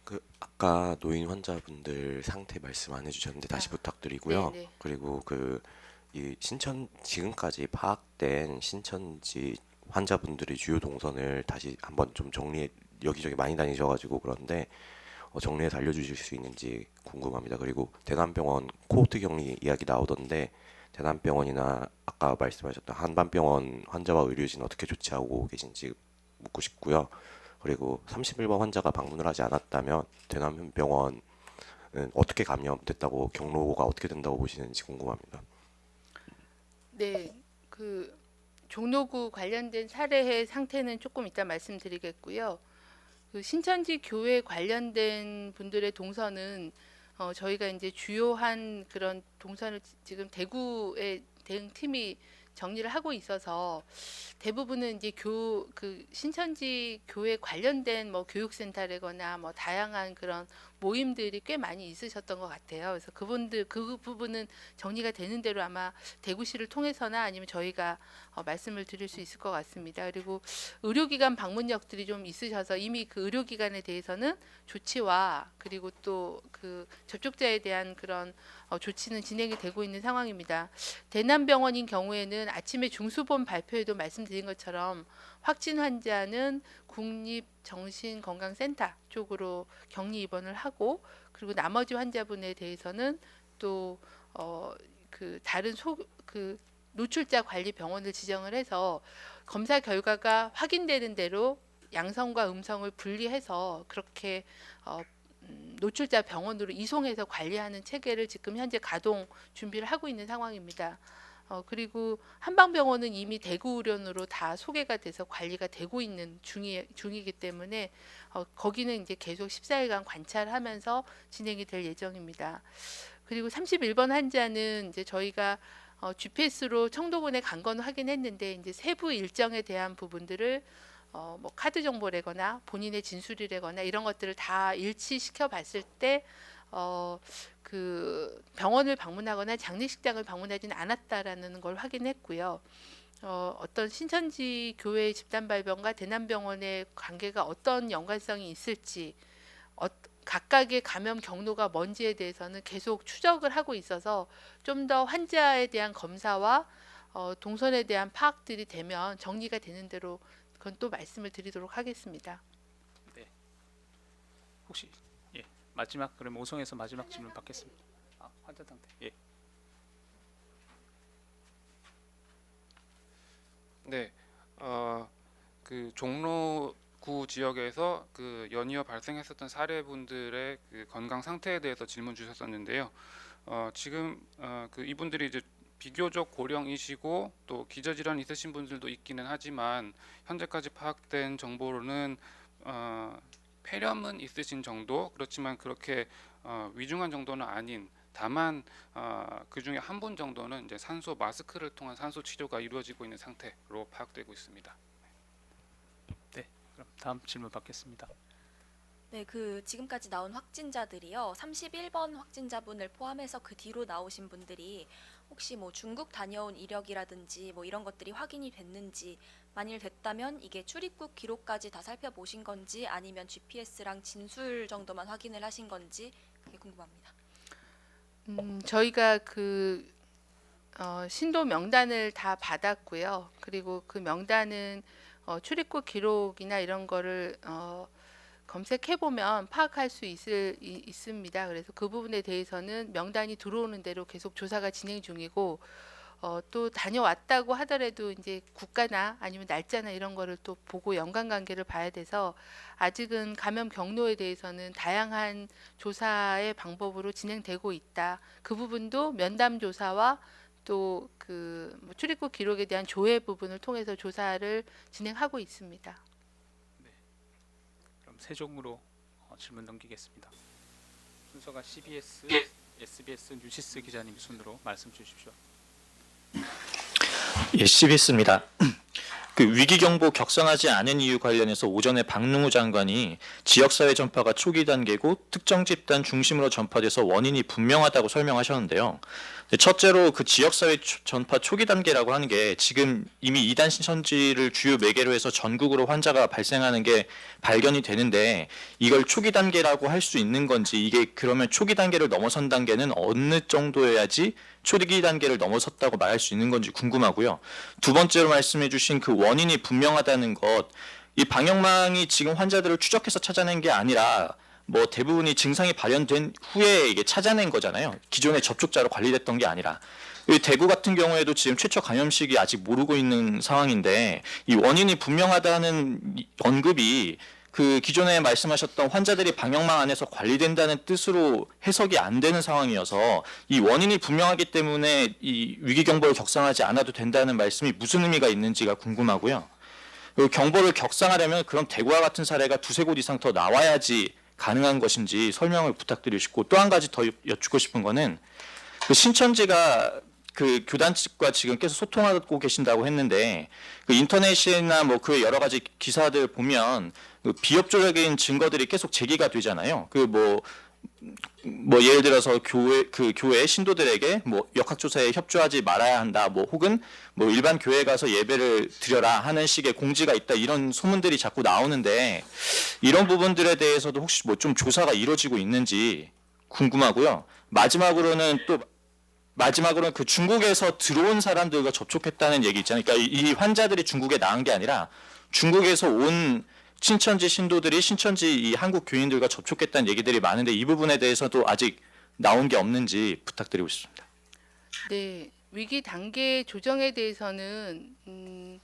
그 아까 노인 환자분들 상태 말씀 안 해주셨는데 다시 부탁드리고요. 네네. 그리고 그 이 신천 지금까지 파악된 신천지 환자분들의 주요 동선을 다시 한번 좀 정리해, 여기저기 많이 다니셔가지고 그런데 정리해서 알려주실 수 있는지 궁금합니다. 그리고 대남병원 코호트 격리 이야기 나오던데 대남병원이나 아까 말씀하셨던 한반병원 환자와 의료진 어떻게 조치하고 계신지 묻고 싶고요. 그리고 31번 환자가 방문을 하지 않았다면 대남병원은 어떻게 감염됐다고, 경로가 어떻게 된다고 보시는지 궁금합니다. 네, 그 종로구 관련된 사례의 상태는 조금 이따 말씀드리겠고요. 그 신천지 교회 관련된 분들의 동선은 저희가 이제 주요한 그런 동선을 지금 대구의 대응팀이 정리를 하고 있어서 대부분은 이제 그 신천지 교회 관련된 뭐 교육센터라거나 뭐 다양한 그런 모임들이 꽤 많이 있으셨던 것 같아요. 그래서 그 부분은 정리가 되는 대로 아마 대구시를 통해서나 아니면 저희가 말씀을 드릴 수 있을 것 같습니다. 그리고 의료기관 방문력들이 좀 있으셔서 이미 그 의료기관에 대해서는 조치와 그리고 또 그 접촉자에 대한 그런 조치는 진행이 되고 있는 상황입니다. 대남병원인 경우에는 아침에 중수본 발표에도 말씀드린 것처럼 확진 환자는 국립정신건강센터 쪽으로 격리 입원을 하고, 그리고 나머지 환자분에 대해서는 또 그 다른 그 노출자 관리 병원을 지정을 해서 검사 결과가 확인되는 대로 양성과 음성을 분리해서 그렇게 노출자 병원으로 이송해서 관리하는 체계를 지금 현재 가동 준비를 하고 있는 상황입니다. 그리고 한방병원은 이미 대구의료원으로 다 소개가 돼서 관리가 되고 있는 중이기 때문에 거기는 이제 계속 14일간 관찰하면서 진행이 될 예정입니다. 그리고 31번 환자는 이제 저희가 GPS로 청도군에 간 건 확인했는데 이제 세부 일정에 대한 부분들을 뭐 카드 정보라거나 본인의 진술이라거나 이런 것들을 다 일치시켜 봤을 때 그 병원을 방문하거나 장례식장을 방문하지는 않았다라는 걸 확인했고요. 어떤 신천지 교회 집단 발병과 대남병원의 관계가 어떤 연관성이 있을지, 각각의 감염 경로가 뭔지에 대해서는 계속 추적을 하고 있어서 좀 더 환자에 대한 검사와 동선에 대한 파악들이 되면 정리가 되는 대로 그건 또 말씀을 드리도록 하겠습니다. 네. 혹시 예, 마지막 그럼 오송에서 마지막 질문 받겠습니다. 환자 상태. 예. 네, 그 종로구 지역에서 그 연이어 발생했었던 사례분들의 그 건강 상태에 대해서 질문 주셨었는데요. 지금 그 이분들이 이제 비교적 고령이시고 또 기저질환 있으신 분들도 있기는 하지만 현재까지 파악된 정보로는 폐렴은 있으신 정도, 그렇지만 그렇게 위중한 정도는 아닌, 다만 그 중에 한 분 정도는 이제 산소 마스크를 통한 산소 치료가 이루어지고 있는 상태로 파악되고 있습니다. 네. 그럼 다음 질문 받겠습니다. 네, 그 지금까지 나온 확진자들이요. 31번 확진자분을 포함해서 그 뒤로 나오신 분들이 혹시 뭐 중국 다녀온 이력이라든지 뭐 이런 것들이 확인이 됐는지, 만일 됐다면 이게 출입국 기록까지 다 살펴보신 건지 아니면 GPS랑 진술 정도만 확인을 하신 건지 그게 궁금합니다. 저희가 그 신도 명단을 다 받았고요. 그리고 그 명단은 출입국 기록이나 이런 거를 검색해 보면 파악할 수 있습니다. 그래서 그 부분에 대해서는 명단이 들어오는 대로 계속 조사가 진행 중이고 또 다녀왔다고 하더라도 이제 국가나 아니면 날짜나 이런 거를 또 보고 연관관계를 봐야 돼서 아직은 감염 경로에 대해서는 다양한 조사의 방법으로 진행되고 있다. 그 부분도 면담 조사와 또 그 출입국 기록에 대한 조회 부분을 통해서 조사를 진행하고 있습니다. 그럼 세종으로 질문 넘기겠습니다. 순서가 CBS, SBS 뉴시스 기자님 순으로 말씀 주십시오. 예, CBS입니다. 그 위기 경보 격상하지 않은 이유 관련해서 오전에 박능우 장관이 지역사회 전파가 초기 단계고 특정 집단 중심으로 전파돼서 원인이 분명하다고 설명하셨는데요. 첫째로 그 지역사회 전파 초기 단계라고 하는 게 지금 이미 2단 신천지를 주요 매개로 해서 전국으로 환자가 발생하는 게 발견이 되는데 이걸 초기 단계라고 할 수 있는 건지 이게 그러면 초기 단계를 넘어선 단계는 어느 정도여야지 초기 단계를 넘어섰다고 말할 수 있는 건지 궁금하고요. 두 번째로 말씀해 주신 그 원인이 분명하다는 것, 이 방역망이 지금 환자들을 추적해서 찾아낸 게 아니라 뭐 대부분이 증상이 발현된 후에 이게 찾아낸 거잖아요. 기존의 접촉자로 관리됐던 게 아니라. 이 대구 같은 경우에도 지금 최초 감염식이 아직 모르고 있는 상황인데 이 원인이 분명하다는 언급이 그 기존에 말씀하셨던 환자들이 방역망 안에서 관리된다는 뜻으로 해석이 안 되는 상황이어서 이 원인이 분명하기 때문에 이 위기 경보를 격상하지 않아도 된다는 말씀이 무슨 의미가 있는지가 궁금하고요. 그리고 경보를 격상하려면 그럼 대구와 같은 사례가 두세 곳 이상 더 나와야지 가능한 것인지 설명을 부탁드리고 싶고 또 한 가지 더 여쭙고 싶은 거는 그 신천지가 그 교단 측과 지금 계속 소통하고 계신다고 했는데 그 인터넷이나 뭐 그 여러 가지 기사들 보면 그 비협조적인 증거들이 계속 제기가 되잖아요. 그 뭐 예를 들어서 교회 신도들에게 뭐 역학조사에 협조하지 말아야 한다. 뭐 혹은 뭐 일반 교회 가서 예배를 드려라 하는 식의 공지가 있다. 이런 소문들이 자꾸 나오는데 이런 부분들에 대해서도 혹시 뭐 좀 조사가 이루어지고 있는지 궁금하고요. 마지막으로는 그 중국에서 들어온 사람들과 접촉했다는 얘기 있잖아요. 그러니까 이 환자들이 중국에 나온 게 아니라 중국에서 온 신천지 신도들이 신천지 이 한국 교인들과 접촉했다는 얘기들이 많은데 이 부분에 대해서도 아직 나온 게 없는지 부탁드리고 싶습니다. 네, 위기 단계 조정에 대해서는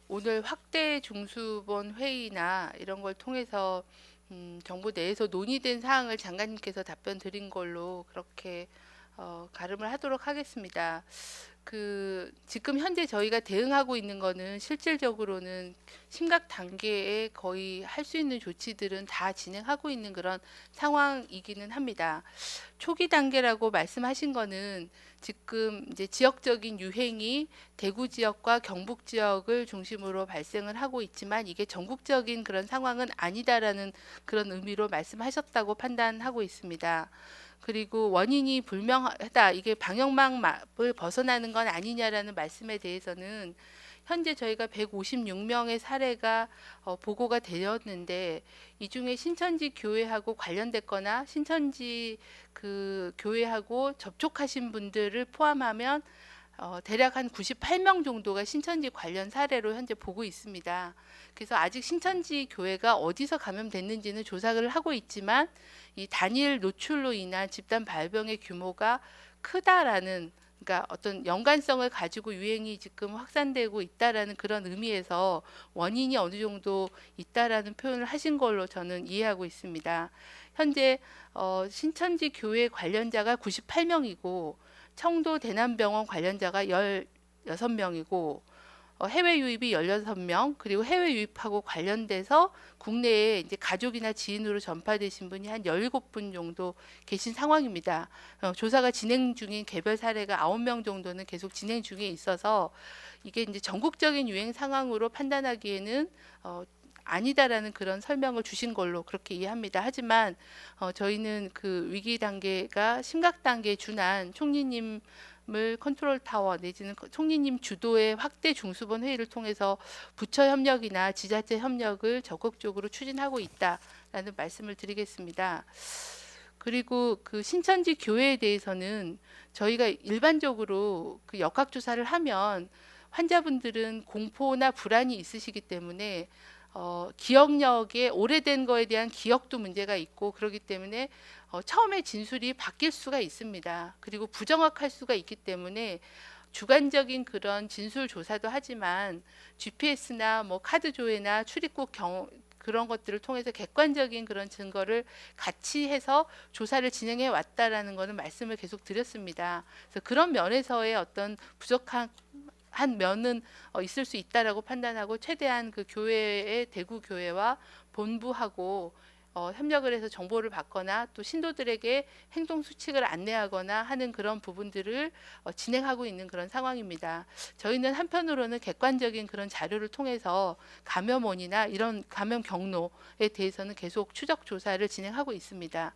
오늘 확대 중수본 회의나 이런 걸 통해서 정부 내에서 논의된 사항을 장관님께서 답변 드린 걸로 그렇게 가름을 하도록 하겠습니다. 지금 현재 저희가 대응하고 있는 거는 실질적으로는 심각 단계에 거의 할 수 있는 조치들은 다 진행하고 있는 그런 상황이기는 합니다. 초기 단계라고 말씀하신 거는 지금 이제 지역적인 유행이 대구 지역과 경북 지역을 중심으로 발생을 하고 있지만 이게 전국적인 그런 상황은 아니다라는 그런 의미로 말씀하셨다고 판단하고 있습니다. 그리고 원인이 불명하다, 이게 방역망을 벗어나는 건 아니냐라는 말씀에 대해서는 현재 저희가 156명의 사례가 보고가 되었는데 이 중에 신천지 교회하고 관련됐거나 신천지 그 교회하고 접촉하신 분들을 포함하면 대략 한 98명 정도가 신천지 관련 사례로 현재 보고 있습니다. 그래서 아직 신천지 교회가 어디서 감염됐는지는 조사를 하고 있지만 이 단일 노출로 인한 집단 발병의 규모가 크다라는, 그러니까 어떤 연관성을 가지고 유행이 지금 확산되고 있다라는 그런 의미에서 원인이 어느 정도 있다라는 표현을 하신 걸로 저는 이해하고 있습니다. 현재 신천지 교회 관련자가 98명이고 청도 대남병원 관련자가 16명이고 해외 유입이 16명, 그리고 해외 유입하고 관련돼서 국내에 이제 가족이나 지인으로 전파되신 분이 한 17분 정도 계신 상황입니다. 조사가 진행 중인 개별 사례가 9명 정도는 계속 진행 중에 있어서 이게 이제 전국적인 유행 상황으로 판단하기에는 아니다라는 그런 설명을 주신 걸로 그렇게 이해합니다. 하지만 저희는 그 위기 단계가 심각 단계에 준한 총리님을 컨트롤 타워 내지는 총리님 주도의 확대 중수본 회의를 통해서 부처 협력이나 지자체 협력을 적극적으로 추진하고 있다라는 말씀을 드리겠습니다. 그리고 그 신천지 교회에 대해서는 저희가 일반적으로 그 역학조사를 하면 환자분들은 공포나 불안이 있으시기 때문에 기억력에 오래된 거에 대한 기억도 문제가 있고 그렇기 때문에 처음에 진술이 바뀔 수가 있습니다. 그리고 부정확할 수가 있기 때문에 주관적인 그런 진술 조사도 하지만 GPS나 뭐 카드 조회나 출입국 그런 것들을 통해서 객관적인 그런 증거를 같이 해서 조사를 진행해 왔다라는 것은 말씀을 계속 드렸습니다. 그래서 그런 면에서의 어떤 부족한 면은 있을 수 있다라고 판단하고 최대한 그 교회의 대구 교회와 본부하고 협력을 해서 정보를 받거나 또 신도들에게 행동 수칙을 안내하거나 하는 그런 부분들을 진행하고 있는 그런 상황입니다. 저희는 한편으로는 객관적인 그런 자료를 통해서 감염원이나 이런 감염 경로에 대해서는 계속 추적 조사를 진행하고 있습니다.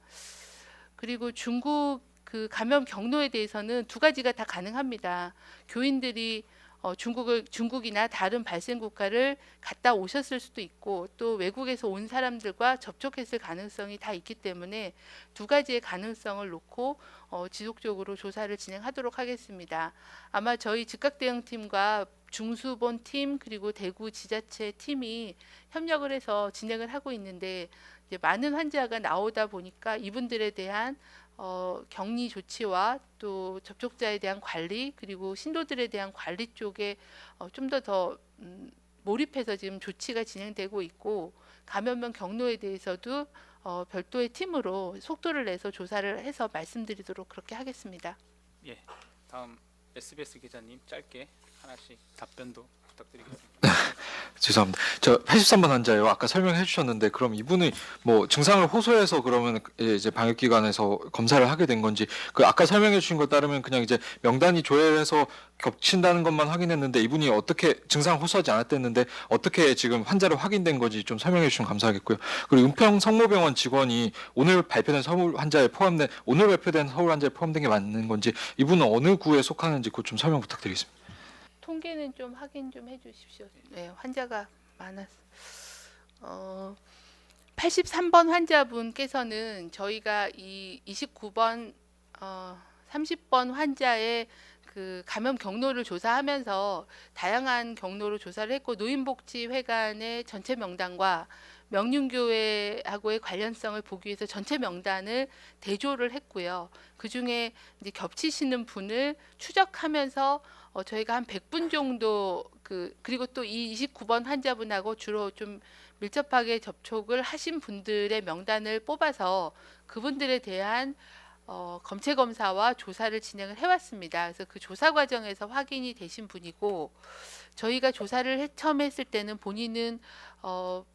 그리고 중국 그 감염 경로에 대해서는 두 가지가 다 가능합니다. 교인들이 중국이나 다른 발생 국가를 갔다 오셨을 수도 있고 또 외국에서 온 사람들과 접촉했을 가능성이 다 있기 때문에 두 가지의 가능성을 놓고 지속적으로 조사를 진행하도록 하겠습니다. 아마 저희 즉각 대응팀과 중수본 팀 그리고 대구 지자체 팀이 협력을 해서 진행을 하고 있는데 이제 많은 환자가 나오다 보니까 이분들에 대한 격리 조치와 또 접촉자에 대한 관리 그리고 신도들에 대한 관리 쪽에 좀 더 몰입해서 지금 조치가 진행되고 있고 감염병 경로에 대해서도 별도의 팀으로 속도를 내서 조사를 해서 말씀드리도록 그렇게 하겠습니다. 예, 다음 SBS 기자님 짧게 하나씩 답변도 부탁드리겠습니다. 죄송합니다. 저 83번 환자예요. 아까 설명해 주셨는데 그럼 이분이 뭐 증상을 호소해서 그러면 이제 방역기관에서 검사를 하게 된 건지 그 아까 설명해 주신 것 따르면 그냥 이제 명단이 조회해서 겹친다는 것만 확인했는데 이분이 어떻게 증상 호소하지 않았댔는데 어떻게 지금 환자로 확인된 건지 좀 설명해 주시면 감사하겠고요. 그리고 은평 성모병원 직원이 오늘 발표된 서울 환자에 포함된 게 맞는 건지 이분은 어느 구에 속하는지 그것 좀 설명 부탁드리겠습니다. 통계는 좀 확인 좀 해주십시오. 네, 환자가 많아서 83번 환자분께서는 저희가 이 29번, 30번 환자의 그 감염 경로를 조사하면서 다양한 경로로 조사를 했고 노인복지회관의 전체 명단과 명륜교회하고의 관련성을 보기 위해서 전체 명단을 대조를 했고요. 그 중에 이제 겹치시는 분을 추적하면서 저희가 한 100분 정도 그리고 또 이 29번 환자분하고 주로 좀 밀접하게 접촉을 하신 분들의 명단을 뽑아서 그분들에 대한 검체 검사와 조사를 진행을 해왔습니다. 그래서 그 조사 과정에서 확인이 되신 분이고 저희가 조사를 처음 했을 때는 본인은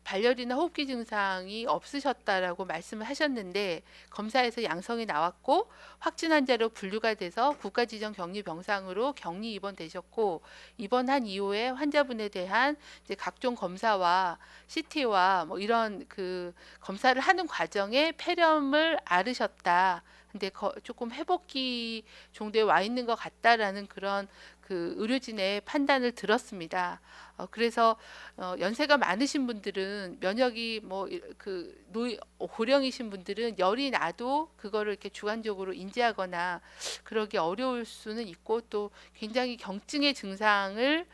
발열이나 호흡기 증상이 없으셨다라고 말씀을 하셨는데 검사에서 양성이 나왔고 확진 환자로 분류가 돼서 국가지정 격리 병상으로 격리 입원되셨고 입원한 이후에 환자분에 대한 이제 각종 검사와 CT와 뭐 이런 그 검사를 하는 과정에 폐렴을 앓으셨다. 근데 조금 회복기 정도에 와 있는 것 같다라는 그런 그 의료진의 판단을 들었습니다. 그래서 연세가 많으신 분들은 면역이 고령이신 분들은 열이 나도 그거를 이렇게 주관적으로 인지하거나 그러기 어려울 수는 있고 또 굉장히 경증의 증상을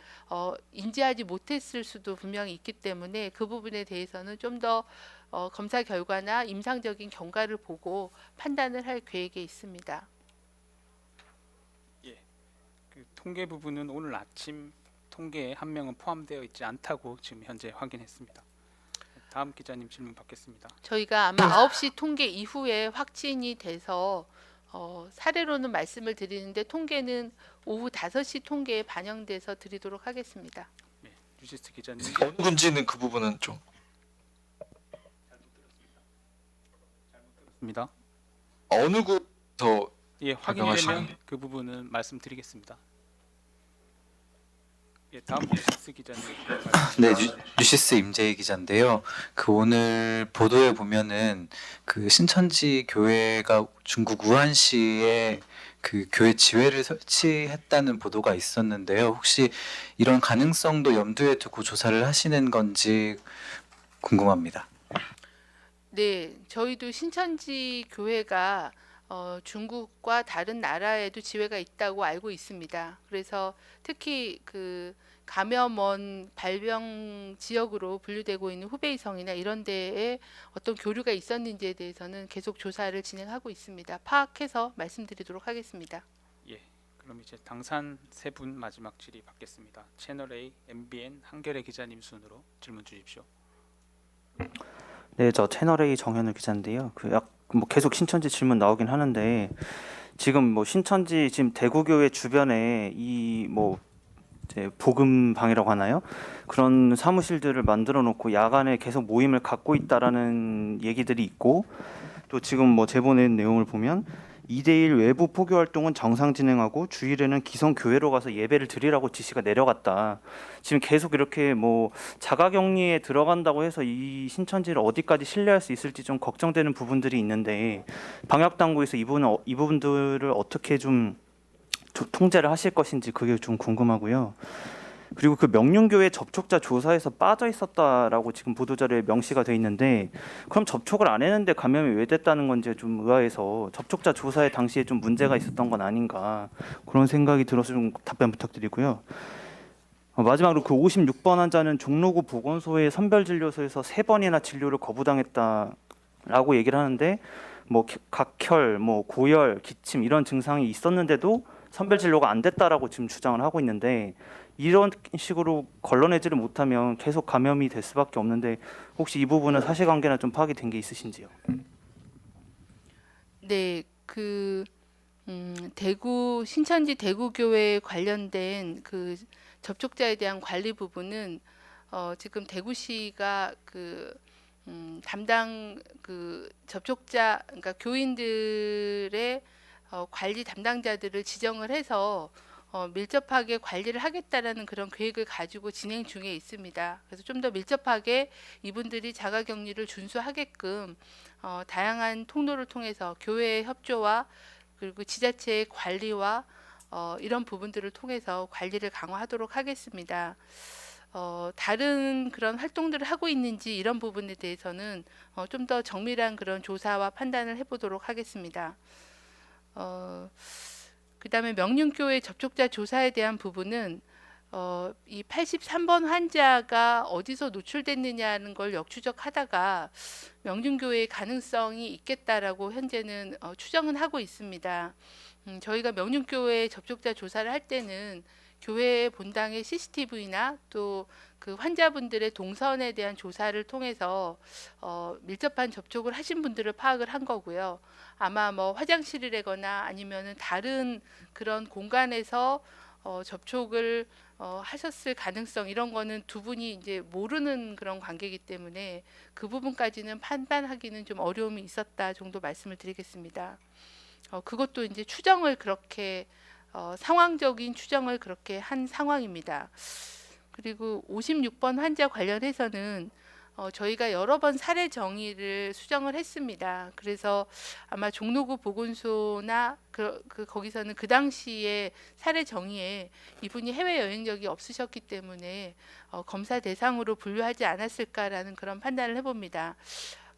인지하지 못했을 수도 분명히 있기 때문에 그 부분에 대해서는 좀 더 검사 결과나 임상적인 경과를 보고 판단을 할 계획에 있습니다. 그 통계 부분은 오늘 아침 통계에 한 명은 포함되어 있지 않다고 지금 현재 확인했습니다. 다음 기자님 질문 받겠습니다. 저희가 아마 9시 통계 이후에 확진이 돼서 사례로는 말씀을 드리는데 통계는 오후 5시 통계에 반영돼서 드리도록 하겠습니다. 네, 뉴시스 기자님. 어느 군지는 그 부분은 좀 입니다. 어느 구에서 예, 확인되면 그 부분은 말씀드리겠습니다. 예, 다음 뉴시스 기자님. 네, 뉴시스 임재희 기자인데요. 그 오늘 보도에 보면은 그 신천지 교회가 중국 우한시에 그 교회 지회를 설치했다는 보도가 있었는데요. 혹시 이런 가능성도 염두에 두고 조사를 하시는 건지 궁금합니다. 네, 저희도 신천지 교회가 중국과 다른 나라에도 지회가 있다고 알고 있습니다. 그래서 특히 그 감염원 발병 지역으로 분류되고 있는 후베이성이나 이런 데에 어떤 교류가 있었는지에 대해서는 계속 조사를 진행하고 있습니다. 파악해서 말씀드리도록 하겠습니다. 예. 그럼 이제 당산 세 분 마지막 질의 받겠습니다. 채널 A, MBN 한겨레 기자님 순으로 질문 주십시오. 네, 저 채널A 정현우 기자인데요. 뭐 계속 신천지 질문 나오긴 하는데 지금 뭐 신천지 지금 대구교회 주변에 이 뭐 이제 복음방이라고 하나요? 그런 사무실들을 만들어 놓고 야간에 계속 모임을 갖고 있다라는 얘기들이 있고 또 지금 뭐 제보낸 내용을 보면 2대1 외부 포교 활동은 정상 진행하고 주일에는 기성 교회로 가서 예배를 드리라고 지시가 내려갔다. 지금 계속 이렇게 뭐 자가격리에 들어간다고 해서 이 신천지를 어디까지 신뢰할 수 있을지 좀 걱정되는 부분들이 있는데 방역 당국에서 이 부분들을 어떻게 좀 통제를 하실 것인지 그게 좀 궁금하고요. 그리고 그 명륜교회 접촉자 조사에서 빠져 있었다라고 지금 보도자료에 명시가 돼 있는데 그럼 접촉을 안 했는데 감염이 왜 됐다는 건지 좀 의아해서 접촉자 조사에 당시에 좀 문제가 있었던 건 아닌가 그런 생각이 들어서 좀 답변 부탁드리고요. 마지막으로 그 56번 환자는 종로구 보건소의 선별진료소에서 3번이나 진료를 거부당했다라고 얘기를 하는데 뭐 각혈, 뭐 고열, 기침 이런 증상이 있었는데도 선별진료가 안 됐다라고 지금 주장을 하고 있는데 이런 식으로 걸러내지를 못하면 계속 감염이 될 수밖에 없는데 혹시 이 부분은 사실관계나 좀 파악이 된 게 있으신지요? 네, 대구 신천지 대구교회 관련된 그 접촉자에 대한 관리 부분은 지금 대구시가 담당 접촉자 그러니까 교인들의 관리 담당자들을 지정을 해서 밀접하게 관리를 하겠다라는 그런 계획을 가지고 진행 중에 있습니다. 그래서 좀 더 밀접하게 이분들이 자가격리를 준수하게끔 다양한 통로를 통해서 교회의 협조와 그리고 지자체의 관리와 이런 부분들을 통해서 관리를 강화하도록 하겠습니다. 다른 그런 활동들을 하고 있는지 이런 부분에 대해서는 좀 더 정밀한 그런 조사와 판단을 해보도록 하겠습니다. 그다음에 명륜교회 접촉자 조사에 대한 부분은 이 83번 환자가 어디서 노출됐느냐는 걸 역추적하다가 명륜교회의 가능성이 있겠다라고 현재는 추정은 하고 있습니다. 저희가 명륜교회 접촉자 조사를 할 때는 교회 본당의 CCTV나 또 그 환자분들의 동선에 대한 조사를 통해서 밀접한 접촉을 하신 분들을 파악을 한 거고요. 아마 뭐 화장실이라거나 아니면은 다른 그런 공간에서 접촉을 하셨을 가능성 이런 거는 두 분이 이제 모르는 그런 관계이기 때문에 그 부분까지는 판단하기는 좀 어려움이 있었다 정도 말씀을 드리겠습니다. 그것도 이제 추정을 그렇게 상황적인 추정을 그렇게 한 상황입니다. 그리고 56번 환자 관련해서는 저희가 여러 번 사례 정의를 수정을 했습니다. 그래서 아마 종로구 보건소나 거기서는 그 당시에 사례 정의에 이분이 해외 여행력이 없으셨기 때문에 검사 대상으로 분류하지 않았을까라는 그런 판단을 해봅니다.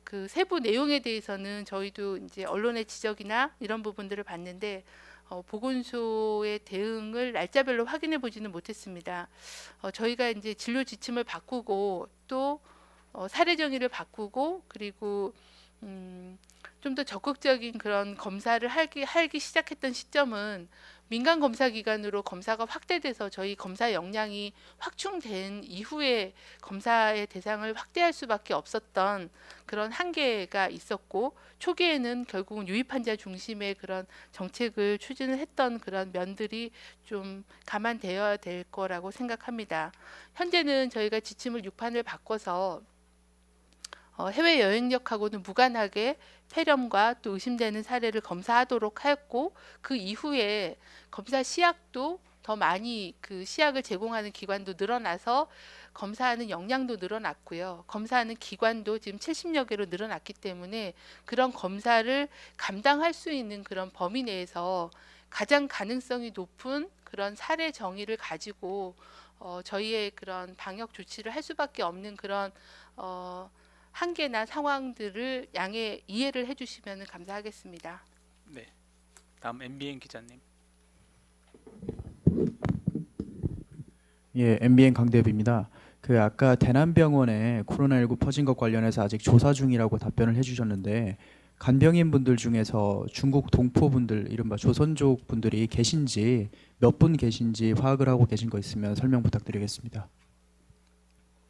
그 세부 내용에 대해서는 저희도 이제 언론의 지적이나 이런 부분들을 봤는데 보건소의 대응을 날짜별로 확인해 보지는 못했습니다. 저희가 이제 진료 지침을 바꾸고 또 사례 정의를 바꾸고 그리고 좀 더 적극적인 그런 검사를 하기 시작했던 시점은 민간 검사 기관으로 검사가 확대돼서 저희 검사 역량이 확충된 이후에 검사의 대상을 확대할 수밖에 없었던 그런 한계가 있었고 초기에는 결국은 유입 환자 중심의 그런 정책을 추진을 했던 그런 면들이 좀 감안되어야 될 거라고 생각합니다. 현재는 저희가 지침을 6판을 바꿔서 해외 여행력하고는 무관하게 폐렴과 또 의심되는 사례를 검사하도록 하였고 그 이후에 검사 시약도 더 많이 그 시약을 제공하는 기관도 늘어나서 검사하는 역량도 늘어났고요. 검사하는 기관도 지금 70여 개로 늘어났기 때문에 그런 검사를 감당할 수 있는 그런 범위 내에서 가장 가능성이 높은 그런 사례 정의를 가지고 저희의 그런 방역 조치를 할 수밖에 없는 그런 한계나 상황들을 양해 이해를 해주시면 감사하겠습니다. 네. 다음 MBN 기자님. 예, MBN 강대엽입니다. 그 아까 대남병원에 코로나19 퍼진 것 관련해서 아직 조사 중이라고 답변을 해주셨는데 간병인 분들 중에서 중국 동포분들 이른바 조선족 분들이 계신지 몇 분 계신지 파악을 하고 계신 거 있으면 설명 부탁드리겠습니다.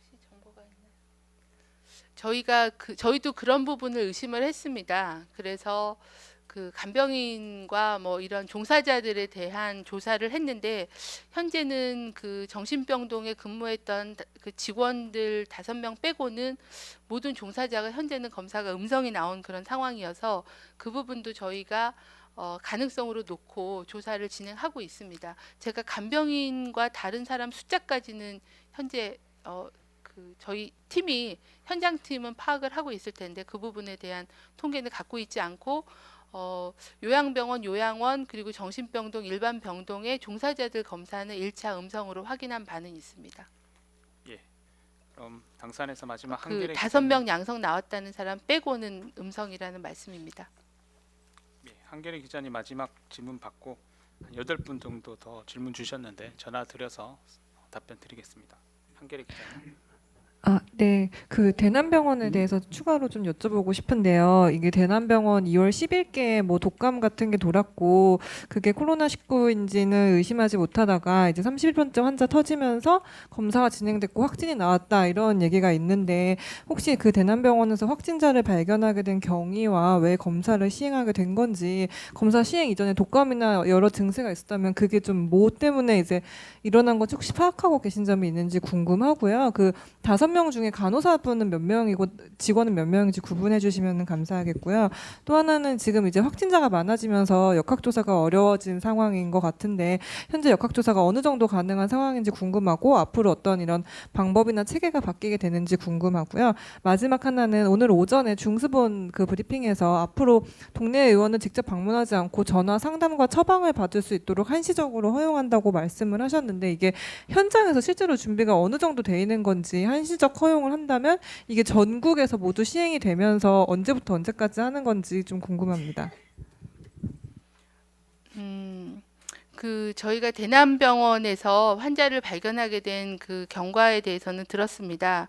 혹시 정보가 있나요? 저희도 그런 부분을 의심을 했습니다. 그래서 그 간병인과 뭐 이런 종사자들에 대한 조사를 했는데 현재는 그 정신병동에 근무했던 그 직원들 5명 빼고는 모든 종사자가 현재는 검사가 음성이 나온 그런 상황이어서 그 부분도 저희가 가능성으로 놓고 조사를 진행하고 있습니다. 제가 간병인과 다른 사람 숫자까지는 현재 그 저희 팀이 현장 팀은 파악을 하고 있을 텐데 그 부분에 대한 통계는 갖고 있지 않고 요양병원, 요양원 그리고 정신병동, 일반 병동의 종사자들 검사는 1차 음성으로 확인한 바는 있습니다. 예. 그럼 당산에서 마지막 그 한겨레 5명 양성 나왔다는 사람 빼고는 음성이라는 말씀입니다. 예, 한겨레 기자님 마지막 질문 받고 한 8분 정도 더 질문 주셨는데 전화 드려서 답변 드리겠습니다. 한겨레 기자님. 네. 그 대남병원에 대해서 추가로 좀 여쭤보고 싶은데요. 이게 대남병원 2월 10일께 뭐 독감 같은 게 돌았고 그게 코로나19인지는 의심하지 못하다가 이제 31번째 환자 터지면서 검사가 진행됐고 확진이 나왔다 이런 얘기가 있는데 혹시 그 대남병원에서 확진자를 발견하게 된 경위와 왜 검사를 시행하게 된 건지 검사 시행 이전에 독감이나 여러 증세가 있었다면 그게 좀 뭐 때문에 이제 일어난 건지 혹시 파악하고 계신 점이 있는지 궁금하고요. 그 5명 중에 간호사분은 몇 명이고 직원은 몇 명인지 구분해 주시면 감사하겠고요. 또 하나는 지금 이제 확진자가 많아지면서 역학조사가 어려워진 상황인 것 같은데 현재 역학조사가 어느 정도 가능한 상황인지 궁금하고 앞으로 어떤 이런 방법이나 체계가 바뀌게 되는지 궁금하고요. 마지막 하나는 오늘 오전에 중수본 그 브리핑에서 앞으로 동네 의원은 직접 방문하지 않고 전화 상담과 처방을 받을 수 있도록 한시적으로 허용한다고 말씀을 하셨는데 이게 현장에서 실제로 준비가 어느 정도 돼 있는 건지 한시적 허용을 한다면 이게 전국에서 모두 시행이 되면서 언제부터 언제까지 하는 건지 좀 궁금합니다. 그 저희가 대남병원에서 환자를 발견하게 된 그 경과에 대해서는 들었습니다.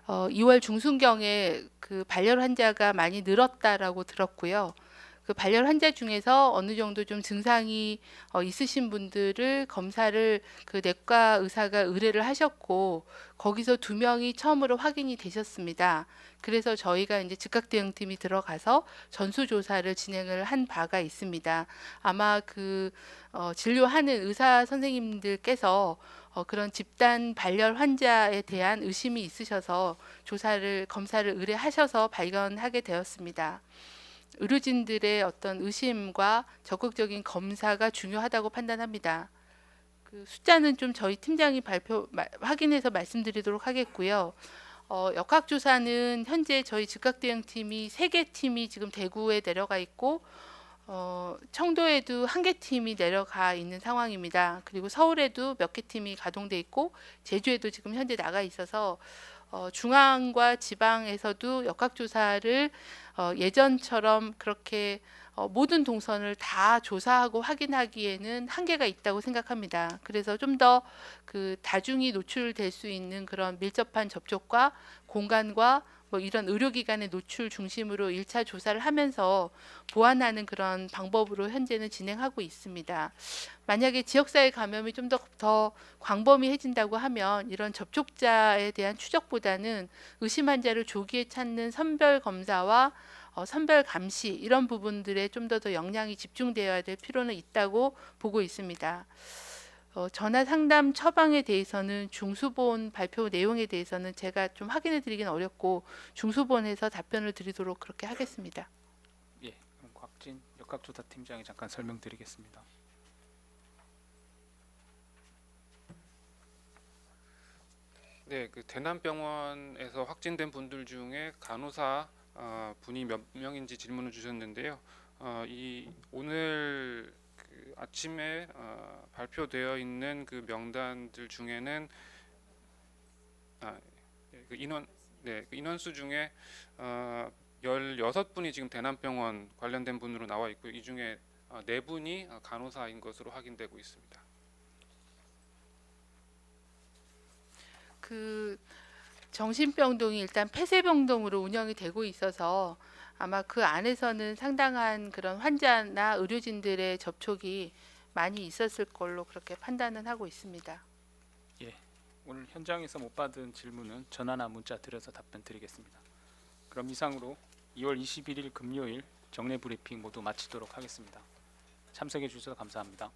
2월 중순경에 그 발열 환자가 많이 늘었다라고 들었고요. 그 발열 환자 중에서 어느 정도 좀 증상이 있으신 분들을 검사를 그 내과 의사가 의뢰를 하셨고 거기서 2명이 처음으로 확인이 되셨습니다. 그래서 저희가 이제 즉각 대응팀이 들어가서 전수 조사를 진행을 한 바가 있습니다. 아마 그 진료하는 의사 선생님들께서 그런 집단 발열 환자에 대한 의심이 있으셔서 검사를 의뢰하셔서 발견하게 되었습니다. 의료진들의 어떤 의심과 적극적인 검사가 중요하다고 판단합니다. 그 숫자는 좀 저희 팀장이 확인해서 말씀드리도록 하겠고요. 역학조사는 현재 저희 즉각대응팀이 3개 팀이 지금 대구에 내려가 있고 청도에도 1개 팀이 내려가 있는 상황입니다. 그리고 서울에도 몇 개 팀이 가동돼 있고 제주에도 지금 현재 나가 있어서 중앙과 지방에서도 역학조사를 예전처럼 그렇게 모든 동선을 다 조사하고 확인하기에는 한계가 있다고 생각합니다. 그래서 좀 더 그 다중이 노출될 수 있는 그런 밀접한 접촉과 공간과 뭐 이런 의료기관의 노출 중심으로 1차 조사를 하면서 보완하는 그런 방법으로 현재는 진행하고 있습니다. 만약에 지역사회 감염이 좀 더 광범위해진다고 하면 이런 접촉자에 대한 추적보다는 의심 환자를 조기에 찾는 선별 검사와 선별 감시 이런 부분들에 좀 더 역량이 집중되어야 될 필요는 있다고 보고 있습니다. 전화 상담 처방에 대해서는 중수본 발표 내용에 대해서는 제가 좀 확인해 드리기는 어렵고 중수본에서 답변을 드리도록 그렇게 하겠습니다. 예, 그럼 곽진 역학조사팀장이 잠깐 설명드리겠습니다. 네, 그 대남병원에서 확진된 분들 중에 간호사 분이 몇 명인지 질문을 주셨는데요. 오늘 그 아침에 발표되어 있는 그 명단들 중에는 그 인원수 중에 16분이 지금 대남병원 관련된 분으로 나와 있고 이 중에 4분이 간호사인 것으로 확인되고 있습니다. 그 정신병동이 일단 폐쇄병동으로 운영이 되고 있어서 아마 그 안에서는 상당한 그런 환자나 의료진들의 접촉이 많이 있었을 걸로 그렇게 판단은 하고 있습니다. 예, 오늘 현장에서 못 받은 질문은 전화나 문자 드려서 답변 드리겠습니다. 그럼 이상으로 2월 21일 금요일 정례 브리핑 모두 마치도록 하겠습니다. 참석해 주셔서 감사합니다.